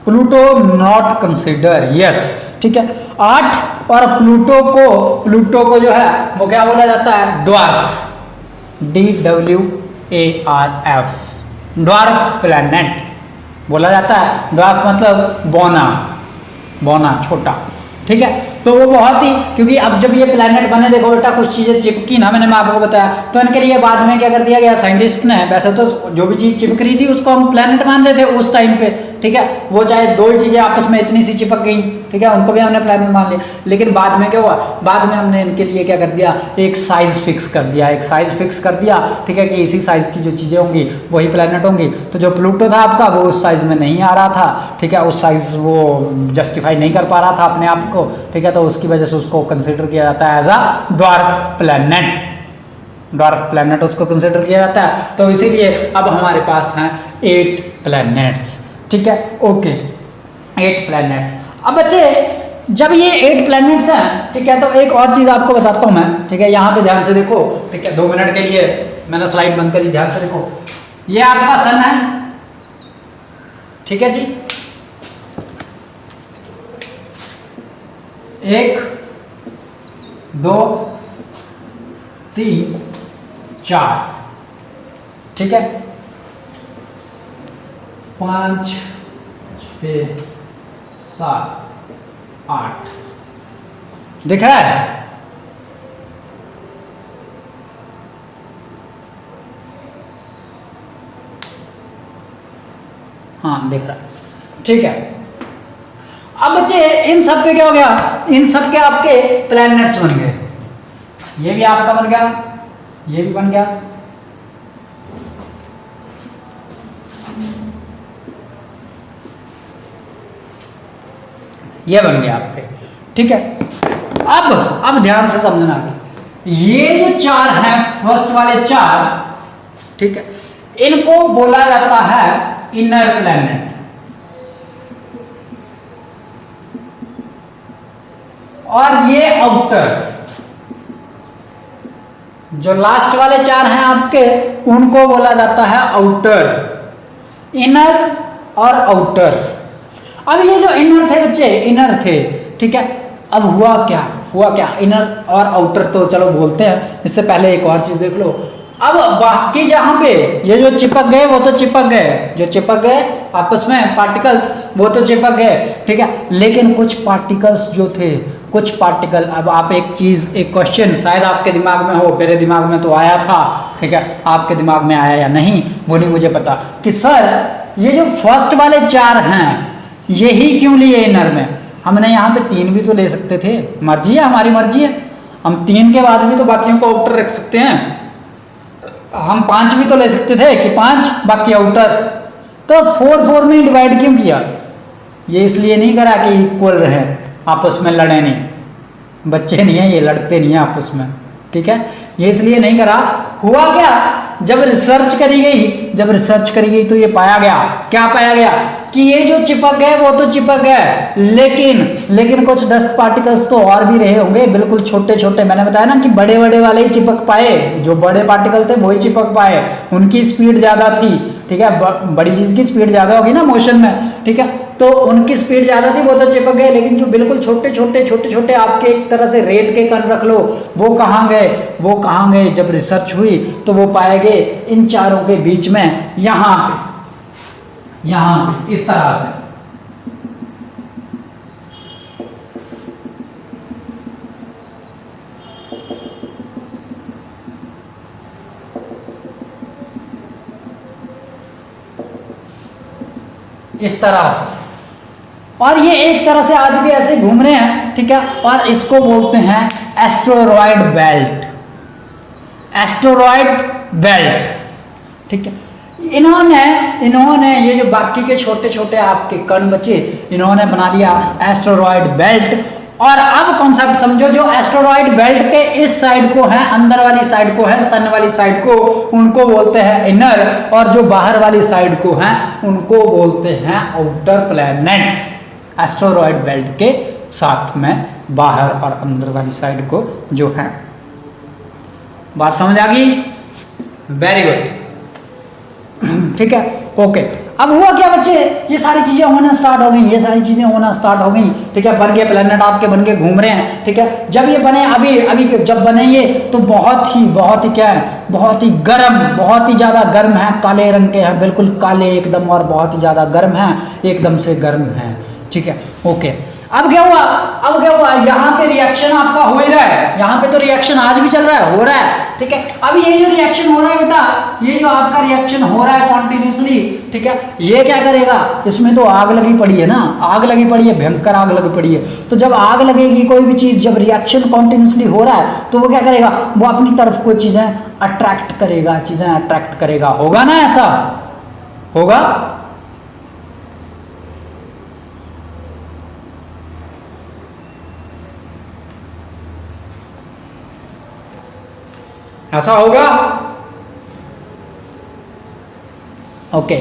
प्लूटो नॉट कंसिडर, यस, ठीक है, 8, और प्लूटो को जो है वो क्या बोला जाता है, ड्वार्फ, DWARF, ड्वार्फ प्लैनेट बोला जाता है। ड्वार्फ मतलब बौना छोटा, ठीक है। तो वो बहुत ही, क्योंकि अब जब ये प्लैनेट बने, देखो बेटा कुछ चीजें चिपकी ना, मैंने आपको बताया, तो इनके लिए बाद में क्या कर दिया गया साइंटिस्ट ने, वैसे तो जो भी चीज चिपक रही थी उसको हम प्लैनेट मान रहे थे उस टाइम पे, ठीक है, वो चाहे दो ही चीजें आपस में इतनी सी चिपक गई, ठीक है, उनको भी हमने प्लैनेट मान लिया, लेकिन बाद में क्या हुआ, बाद में हमने इनके लिए क्या कर दिया, एक साइज फिक्स कर दिया, ठीक है, कि इसी साइज की जो चीजें होंगी वही प्लैनेट होंगी। तो जो प्लूटो था आपका, वो उस साइज में नहीं आ रहा था, ठीक है, उस साइज वो जस्टिफाई नहीं कर पा रहा था अपने आप को, ठीक है, तो उसकी वजह से उसको कंसिडर किया जाता है एज अ ड्वार्फ प्लैनेट उसको कंसिडर किया जाता है। तो इसीलिए अब हमारे पास हैं 8 प्लैनेट्स, ठीक है, ओके, 8 प्लैनेट्स। अब बच्चे जब ये 8 प्लैनेट्स हैं, ठीक है, तो एक और चीज आपको बताता हूं मैं, ठीक है, यहाँ पे ध्यान से देखो, ठीक है, 2 मिनट के लिए मैंने स्लाइड बंद करी, ध्यान से देखो, ये आपका सन है, ठीक है जी, 1 2 3 4, ठीक है, 5 6 7 8 दिख रहा है? हाँ दिख रहा है, ठीक है। अब बच्चे इन सब पे क्या हो गया, इन सब के आपके प्लैनेट्स बन गए, ये भी आपका बन गया, ये भी बन गया, ये बन गया आपके, ठीक है। अब ध्यान से समझना है, ये जो 4 हैं, फर्स्ट वाले 4, ठीक है, इनको बोला जाता है इनर प्लैनेट, और ये आउटर। जो लास्ट वाले 4 हैं आपके, उनको बोला जाता है आउटर, इनर और आउटर। अब ये जो इनर थे बच्चे, इनर थे, ठीक है। अब हुआ क्या, इनर और आउटर तो चलो बोलते हैं, इससे पहले एक और चीज देख लो। अब बाकी जहां पे ये जो चिपक गए वो तो चिपक गए, जो चिपक गए आपस में पार्टिकल्स, वो तो चिपक गए, ठीक है। लेकिन कुछ पार्टिकल्स जो थे, कुछ पार्टिकल, अब आप एक चीज, एक क्वेश्चन शायद आपके दिमाग में हो, मेरे दिमाग में तो आया था, ठीक है, आपके दिमाग में आया या नहीं वो नहीं मुझे पता, कि सर ये जो फर्स्ट वाले 4 हैं यही क्यों लिए इनर में? हमने यहाँ पे 3 भी तो ले सकते थे, मर्जी है, हमारी मर्जी है, हम 3 के बाद भी तो बाकियों को आउटर रख सकते हैं, हम 5 भी तो ले सकते थे कि 5 बाकी आउटर, तो 4 में डिवाइड क्यों किया? ये इसलिए नहीं करा कि इक्वल रहे, आपस में लड़े नहीं, बच्चे नहीं है ये, लड़ते नहीं है आपस में, ठीक है, ये इसलिए नहीं करा। हुआ क्या, जब रिसर्च करी गई तो ये पाया गया, क्या पाया गया, कि ये जो चिपक गए वो तो चिपक गए, लेकिन कुछ डस्ट पार्टिकल्स तो और भी रहे होंगे, बिल्कुल छोटे छोटे। मैंने बताया ना कि बड़े वाले ही चिपक पाए, जो बड़े पार्टिकल थे वही चिपक पाए, उनकी स्पीड ज्यादा थी, ठीक है, बड़ी चीज की स्पीड ज्यादा होगी ना मोशन में, ठीक है, तो उनकी स्पीड ज्यादा थी, वो तो चिपक गए। लेकिन जो बिल्कुल छोटे छोटे आपके एक तरह से रेत के कण रख लो, वो कहाँ गए? जब रिसर्च हुई तो वो पाए गए इन चारों के बीच में, यहाँ पे इस तरह से। इस तरह से, और ये एक तरह से आज भी ऐसे घूम रहे हैं, ठीक है, और इसको बोलते हैं एस्टेरॉयड बेल्ट, ठीक है। इन्होंने ये जो बाकी के छोटे छोटे आपके कण बचे, इन्होंने बना लिया एस्टेरॉयड बेल्ट। और अब कॉन्सेप्ट समझो, जो एस्टेरॉयड बेल्ट के इस साइड को है, अंदर वाली साइड को है, सन वाली साइड को, उनको बोलते हैं इनर, और जो बाहर वाली साइड को है उनको बोलते हैं आउटर प्लैनेट। एस्टेरॉयड बेल्ट के साथ में बाहर और अंदर वाली साइड को जो है, बात समझ आ गई? वेरी गुड, ठीक है, ओके। अब हुआ क्या बच्चे, ये सारी चीजें होना स्टार्ट हो गई, ठीक है, बन गए प्लैनेट, आपके बन गए, घूम रहे हैं, ठीक है। जब ये बने, अभी जब बने ये, तो बहुत ही क्या है, बहुत ही गर्म, बहुत ही ज्यादा गर्म है, काले रंग के हैं, बिल्कुल काले एकदम, और बहुत ही ज्यादा गर्म है, एकदम से गर्म है, ठीक है, ओके। अब क्या हुआ, यहाँ पे रिएक्शन आपका हो ही रहा है, यहाँ पे तो रिएक्शन आज भी चल रहा है, हो रहा है, ठीक है। अब ये जो रिएक्शन हो रहा है बेटा, ये जो आपका रिएक्शन हो रहा है कॉन्टिन्यूसली, ठीक है, ये क्या करेगा, इसमें तो आग लगी पड़ी है ना, भयंकर आग लगी पड़ी है। तो जब आग लगेगी कोई भी चीज, जब रिएक्शन कॉन्टिन्यूसली हो रहा है, तो वो क्या करेगा, वो अपनी तरफ कोई चीजें अट्रैक्ट करेगा, होगा ना, ऐसा होगा? ऐसा होगा, ओके।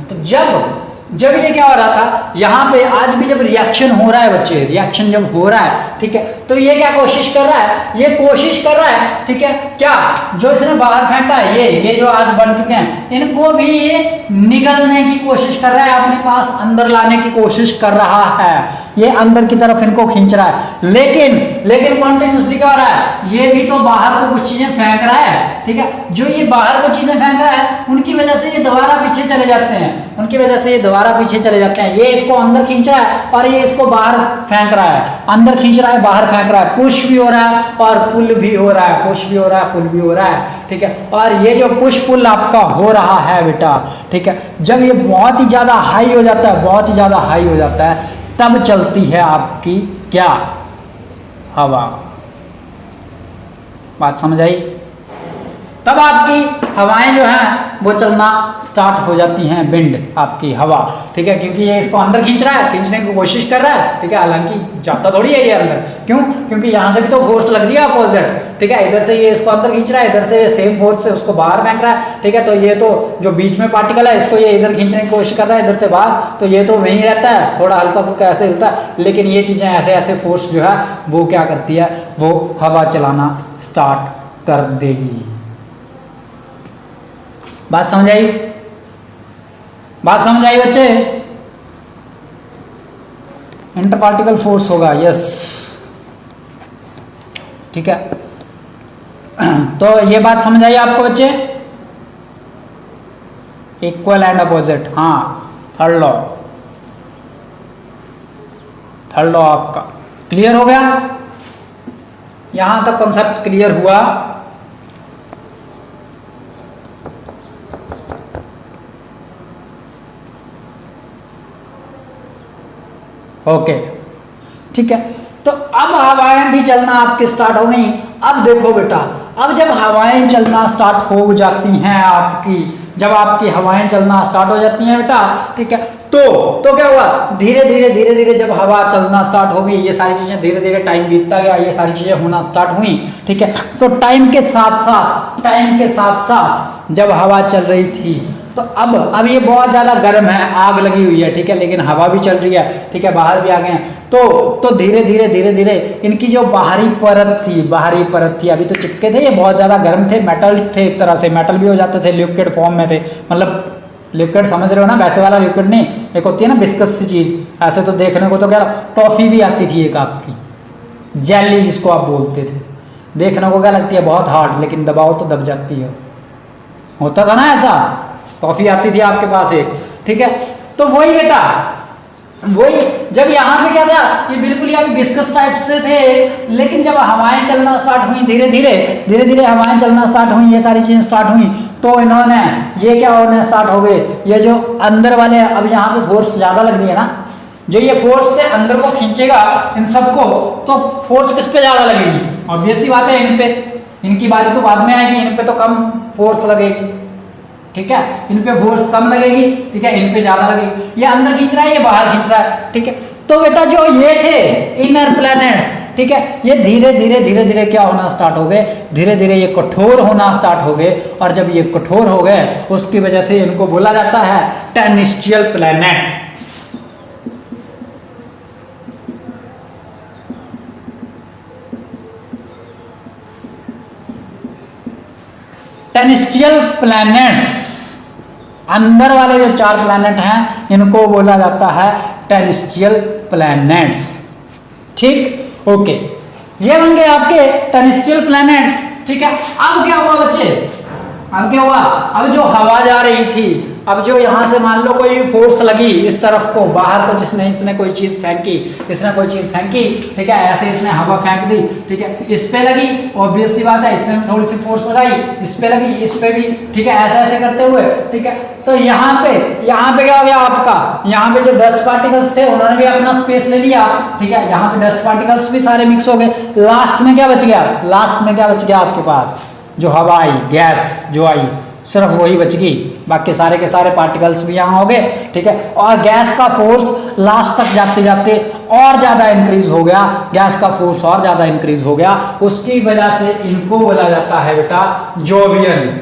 तो जब ये क्या हो रहा था, यहाँ पे आज भी जब रिएक्शन हो रहा है बच्चे, रिएक्शन जब हो रहा है, ठीक है, तो ये क्या कोशिश कर रहा है, ये कोशिश कर रहा है, ठीक है, क्या जो इसने बाहर फेंका है, ये जो आज बन चुके हैं, इनको भी ये निगलने की कोशिश कर रहा है, अपने पास अंदर लाने की कोशिश कर रहा है, ये अंदर की तरफ इनको खींच रहा है। लेकिन कॉन्टिन्यूसली क्या हो रहा है, ये भी तो बाहर को कुछ चीजें फेंक रहा है, ठीक है, जो ये बाहर को चीजें फेंक रहा है उनकी वजह से ये दोबारा पीछे चले जाते हैं, उनकी वजह से ये दोबारा पीछे चले जाते हैं। ये इसको अंदर खींच रहा है और ये इसको बाहर फेंक रहा है, अंदर खींच रहा है, बाहर फेंक रहा है, पुश भी हो रहा है और पुल भी हो रहा है, पुश भी हो रहा है, पुल भी हो रहा है, ठीक है। और ये जो पुश पुल आपका हो रहा है बेटा, ठीक है, जब ये बहुत ही ज्यादा हाई हो जाता है, बहुत ही ज्यादा हाई हो जाता है, तब चलती है आपकी क्या, हवा। बात समझ आई? तब आपकी हवाएं जो हैं वो चलना स्टार्ट हो जाती हैं, विंड आपकी हवा, ठीक है, क्योंकि ये इसको अंदर खींच रहा है, खींचने की कोशिश कर रहा है, ठीक है, हालांकि जाता थोड़ी है ये अंदर, क्यों, क्योंकि यहाँ से भी तो फोर्स लग रही है अपोजिट, ठीक है, इधर से ये इसको अंदर खींच रहा है, इधर से सेम फोर्स से उसको बाहर फेंक रहा है, ठीक है, तो ये तो जो बीच में पार्टिकल है इसको ये इधर खींचने की कोशिश कर रहा है इधर से बाहर, तो ये तो वहीं रहता है, थोड़ा हल्का फुल्का ऐसे हिलता है, लेकिन ये चीजें ऐसे ऐसे फोर्स जो है वो क्या करती है, वो हवा चलाना स्टार्ट कर देगी। बात समझ आई? बात समझ आई बच्चे? इंटरपार्टिकल फोर्स होगा, यस, ठीक है। तो ये बात समझ आई आपको बच्चे? इक्वल एंड अपोजिट, हाँ, थर्ड लॉ, थर्ड लॉ आपका क्लियर हो गया? यहां तक कॉन्सेप्ट क्लियर हुआ? ओके, ठीक है। तो अब हवाएं भी चलना आपके स्टार्ट हो गई। अब देखो बेटा, अब जब हवाएं चलना स्टार्ट हो जाती हैं आपकी, जब आपकी हवाएं चलना स्टार्ट हो जाती हैं बेटा, ठीक है, तो क्या हुआ, धीरे धीरे जब हवा चलना स्टार्ट हो गई, ये सारी चीजें धीरे धीरे टाइम बीतता गया, ये सारी चीजें होना स्टार्ट हुई, ठीक है। तो टाइम के साथ साथ जब हवा चल रही थी, तो अब ये बहुत ज्यादा गर्म है, आग लगी हुई है, ठीक है, लेकिन हवा भी चल रही है, ठीक है, बाहर भी आ गए हैं, तो धीरे धीरे इनकी जो बाहरी परत थी, अभी तो चिपके थे, ये बहुत ज्यादा गर्म थे, मेटल थे, एक तरह से मेटल भी हो जाते थे, लिक्विड फॉर्म में थे, मतलब लिक्विड समझ रहे हो ना, वैसे वाला लिक्विड नहीं, एक होती है ना बिस्कस सी चीज, ऐसे तो देखने को तो क्या, टॉफी भी आती थी एक आपकी, जेली जिसको आप बोलते थे, देखने को क्या लगती है, बहुत हार्ड, लेकिन दबाओ तो दब जाती है, होता था ना ऐसा, टॉफी आती थी आपके पास एक, ठीक है। तो वही बेटा, वही जब यहाँ पे क्या था, ये बिल्कुल ही अभी बिस्कस टाइप से थे, लेकिन जब हवाएं चलना स्टार्ट हुई, धीरे धीरे हवाएं चलना स्टार्ट हुई, ये सारी चीजें स्टार्ट हुई, तो इन्होंने ये क्या होने स्टार्ट हो गए, ये जो अंदर वाले, अब यहाँ पे फोर्स ज्यादा लग रही है ना, जो ये फोर्स से अंदर को खींचेगा इन सबको, तो फोर्स किस पे ज्यादा लगेगी, ऑब्वियस सी बात है इन पे, इनकी बारी तो बाद में आएगी, इन पे तो कम फोर्स लगेगी, ठीक है, इन पे फोर्स कम लगेगी, ठीक है, इन पे ज्यादा लगेगी, ये अंदर खींच रहा है, ये बाहर खींच रहा है, ठीक है। तो बेटा जो ये थे इनर प्लैनेट्स, ठीक है, ये धीरे धीरे क्या होना स्टार्ट हो गए, धीरे धीरे ये कठोर होना स्टार्ट हो गए, और जब ये कठोर हो गए उसकी वजह से इनको बोला जाता है टेरेस्ट्रियल प्लैनेट। टेरेस्ट्रियल प्लैनेट्स, अंदर वाले जो 4 प्लैनेट हैं इनको बोला जाता है टेरेस्ट्रियल प्लैनेट्स, ठीक, ओके, ये बन गए आपके टेरेस्ट्रियल प्लैनेट्स, ठीक है। अब क्या हुआ बच्चे, अब क्या हुआ, अब जो हवा जा रही थी, अब जो यहाँ से मान लो कोई फोर्स लगी इस तरफ को, बाहर को, इसने कोई चीज फेंकी, ठीक है, ऐसे इसने हवा फेंक दी, ठीक है, इस पे लगी, ऑब्वियस सी बात है, इसने भी थोड़ी सी फोर्स लगाई, इस पे लगी, इस पे भी, ठीक है, ऐसे करते हुए, ठीक है। तो यहाँ पे क्या हो गया आपका, यहाँ पे जो डस्ट पार्टिकल्स थे उन्होंने भी अपना स्पेस ले लिया, ठीक है, यहाँ पे डस्ट पार्टिकल्स भी सारे मिक्स हो गए, लास्ट में क्या बच गया आपके पास, जो हवा आई, गैस जो आई, सिर्फ वही बच गई, बाकी सारे के सारे पार्टिकल्स भी यहाँ हो गए, ठीक है। और गैस का फोर्स लास्ट तक जाते जाते और ज्यादा इंक्रीज हो गया, गैस का फोर्स और ज्यादा इंक्रीज हो गया, उसकी वजह से इनको बोला जाता है बेटा जोवियन,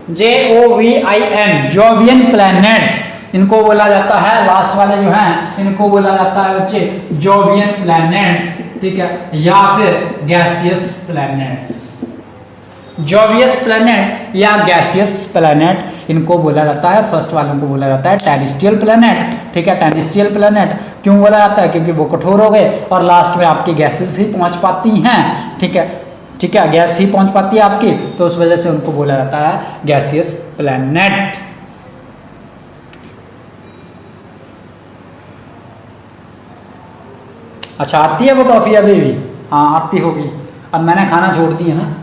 JOVIN, जोवियन प्लैनेट्स, इनको बोला जाता है, लास्ट वाले जो हैं इनको बोला जाता है बच्चे जोवियन प्लैनेट्स, ठीक है, या फिर गैसियस प्लैनेट्स। जोवियस प्लैनेट या गैसियस प्लैनेट इनको बोला जाता है, फर्स्ट वालों को बोला जाता है टेरेस्ट्रियल प्लैनेट, ठीक है। टेरेस्ट्रियल प्लैनेट क्यों बोला जाता है? क्योंकि वो कठोर हो गए और लास्ट में आपकी गैसेस ही पहुंच पाती हैं, ठीक है, ठीक है, गैस ही पहुंच पाती है आपकी, तो उस वजह से उनको बोला जाता है गैसियस प्लैनेट। अच्छा, आती है वो टॉफी अभी भी? हाँ आती होगी, अब मैंने खाना छोड़ दी है ना।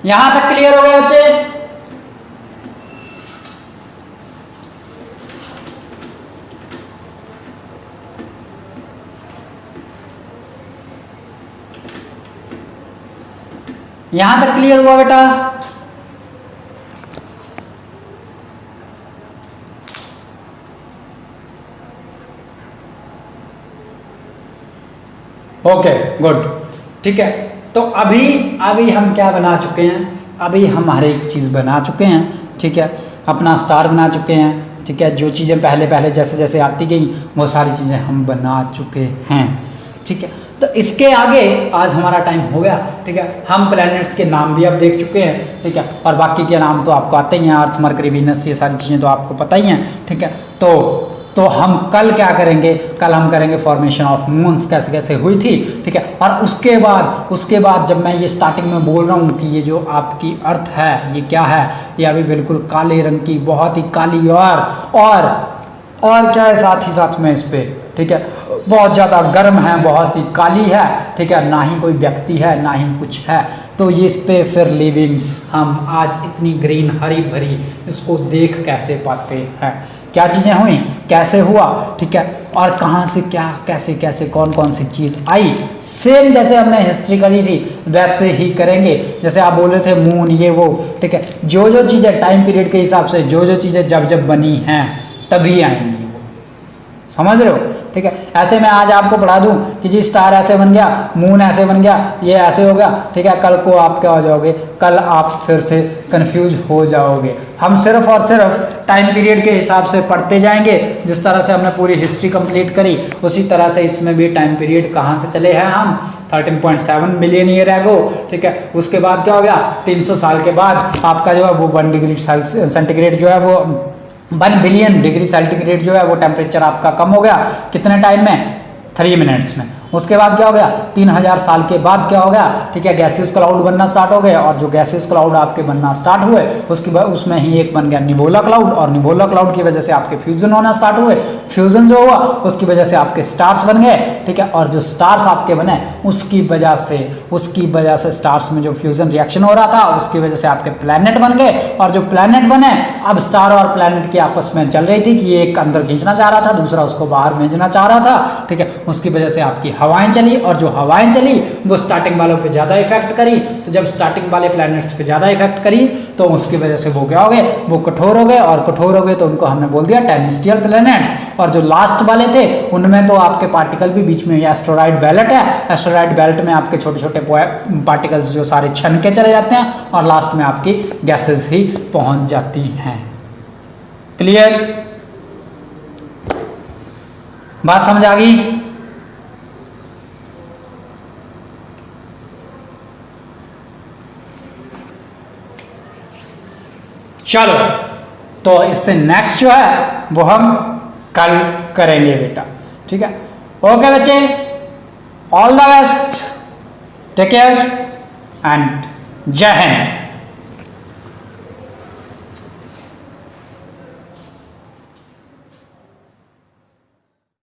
यहां तक क्लियर हो गया बच्चे? यहां तक क्लियर हुआ बेटा? ओके गुड, ठीक है। तो अभी हम क्या बना चुके हैं? अभी हम हर एक चीज़ बना चुके हैं, ठीक है, अपना स्टार बना चुके हैं, ठीक है। जो चीज़ें पहले पहले जैसे जैसे आती गई वो सारी चीज़ें हम बना चुके हैं, ठीक है। तो इसके आगे आज हमारा टाइम हो गया, ठीक है। हम प्लैनेट्स के नाम भी अब देख चुके हैं, ठीक है, और बाकी के नाम तो आपको आते ही हैं, अर्थ, मरकरी, वीनस, ये सारी चीज़ें तो आपको पता ही हैं, ठीक है। तो हम कल क्या करेंगे? कल हम करेंगे फॉर्मेशन ऑफ मून्स, कैसे कैसे हुई थी, ठीक है। और उसके बाद जब मैं ये स्टार्टिंग में बोल रहा हूँ कि ये जो आपकी अर्थ है ये क्या है, ये अभी बिल्कुल काले रंग की, बहुत ही काली और क्या है साथ ही साथ में इस पे, ठीक है, बहुत ज़्यादा गर्म है, बहुत ही काली है, ठीक है, ना ही कोई व्यक्ति है ना ही कुछ है। तो ये इस पे फिर लिविंग्स हम आज इतनी ग्रीन हरी भरी इसको देख कैसे पाते हैं? क्या चीज़ें हुई, कैसे हुआ, ठीक है, और कहाँ से क्या कैसे कैसे कौन कौन सी चीज़ आई। सेम जैसे हमने हिस्ट्री करी थी वैसे ही करेंगे। जैसे आप बोल रहे थे मून ये वो, ठीक है, जो चीज़ें टाइम पीरियड के हिसाब से जो चीज़ें जब बनी हैं तभी आएंगी वो, समझ रहे हो, ठीक है। ऐसे मैं आज आपको पढ़ा दूं कि जी स्टार ऐसे बन गया, मून ऐसे बन गया, ये ऐसे हो गया, ठीक है, कल को आप क्या हो जाओगे? कल आप फिर से कंफ्यूज हो जाओगे। हम सिर्फ और सिर्फ टाइम पीरियड के हिसाब से पढ़ते जाएंगे। जिस तरह से हमने पूरी हिस्ट्री कंप्लीट करी उसी तरह से इसमें भी टाइम पीरियड कहाँ से चले हैं हम? 13.7 मिलियन ईयर एगो, ठीक है। उसके बाद क्या हो गया? 300 साल के बाद आपका जो है वो 1 डिग्री सेंटीग्रेड जो है वो 1 बिलियन डिग्री सेंटीग्रेड जो है वो टेम्परेचर आपका कम हो गया। कितने टाइम में? 3 मिनट्स में। उसके बाद क्या हो गया? 3000 साल के बाद क्या हो गया? ठीक है, गैसेस क्लाउड बनना स्टार्ट हो गए, और जो गैसेस क्लाउड आपके बनना स्टार्ट हुए उसके बाद उसमें ही एक बन गया निबोला क्लाउड, और निबोला क्लाउड की वजह से आपके फ्यूजन होना स्टार्ट हुए। फ्यूजन जो हुआ उसकी वजह से आपके स्टार्स बन गए, ठीक है, और जो स्टार्स आपके बने उसकी वजह से स्टार्स में जो फ्यूजन रिएक्शन हो रहा था उसकी वजह से आपके प्लैनेट बन गए, और जो प्लैनेट बने अब स्टार और प्लैनेट की आपस में चल रही थी कि ये एक अंदर खींचना चाह रहा था, दूसरा उसको बाहर भेजना चाह रहा था, ठीक है। उसकी वजह से आपकी हवाएं चली, और जो हवाएं चली वो स्टार्टिंग वालों पे ज़्यादा इफेक्ट करी। तो जब स्टार्टिंग वाले प्लैनेट्स पे ज़्यादा इफेक्ट करी तो उसकी वजह से वो क्या हो गए? वो कठोर हो गए, और कठोर हो गए तो उनको हमने बोल दिया टेरेस्ट्रियल प्लैनेट्स। और जो लास्ट वाले थे उनमें तो आपके पार्टिकल भी बीच में एस्टेरॉयड बेल्ट है, एस्टेरॉयड बेल्ट में आपके छोटे छोटे पार्टिकल्स जो सारे छन के चले जाते हैं, और लास्ट में आपकी गैसेस ही पहुंच जाती हैं। क्लियर? बात समझ आ गई? चलो, तो इससे नेक्स्ट जो है वो हम कल करेंगे बेटा, ठीक है। ओके बच्चे, all the best, take care and जय हिंद।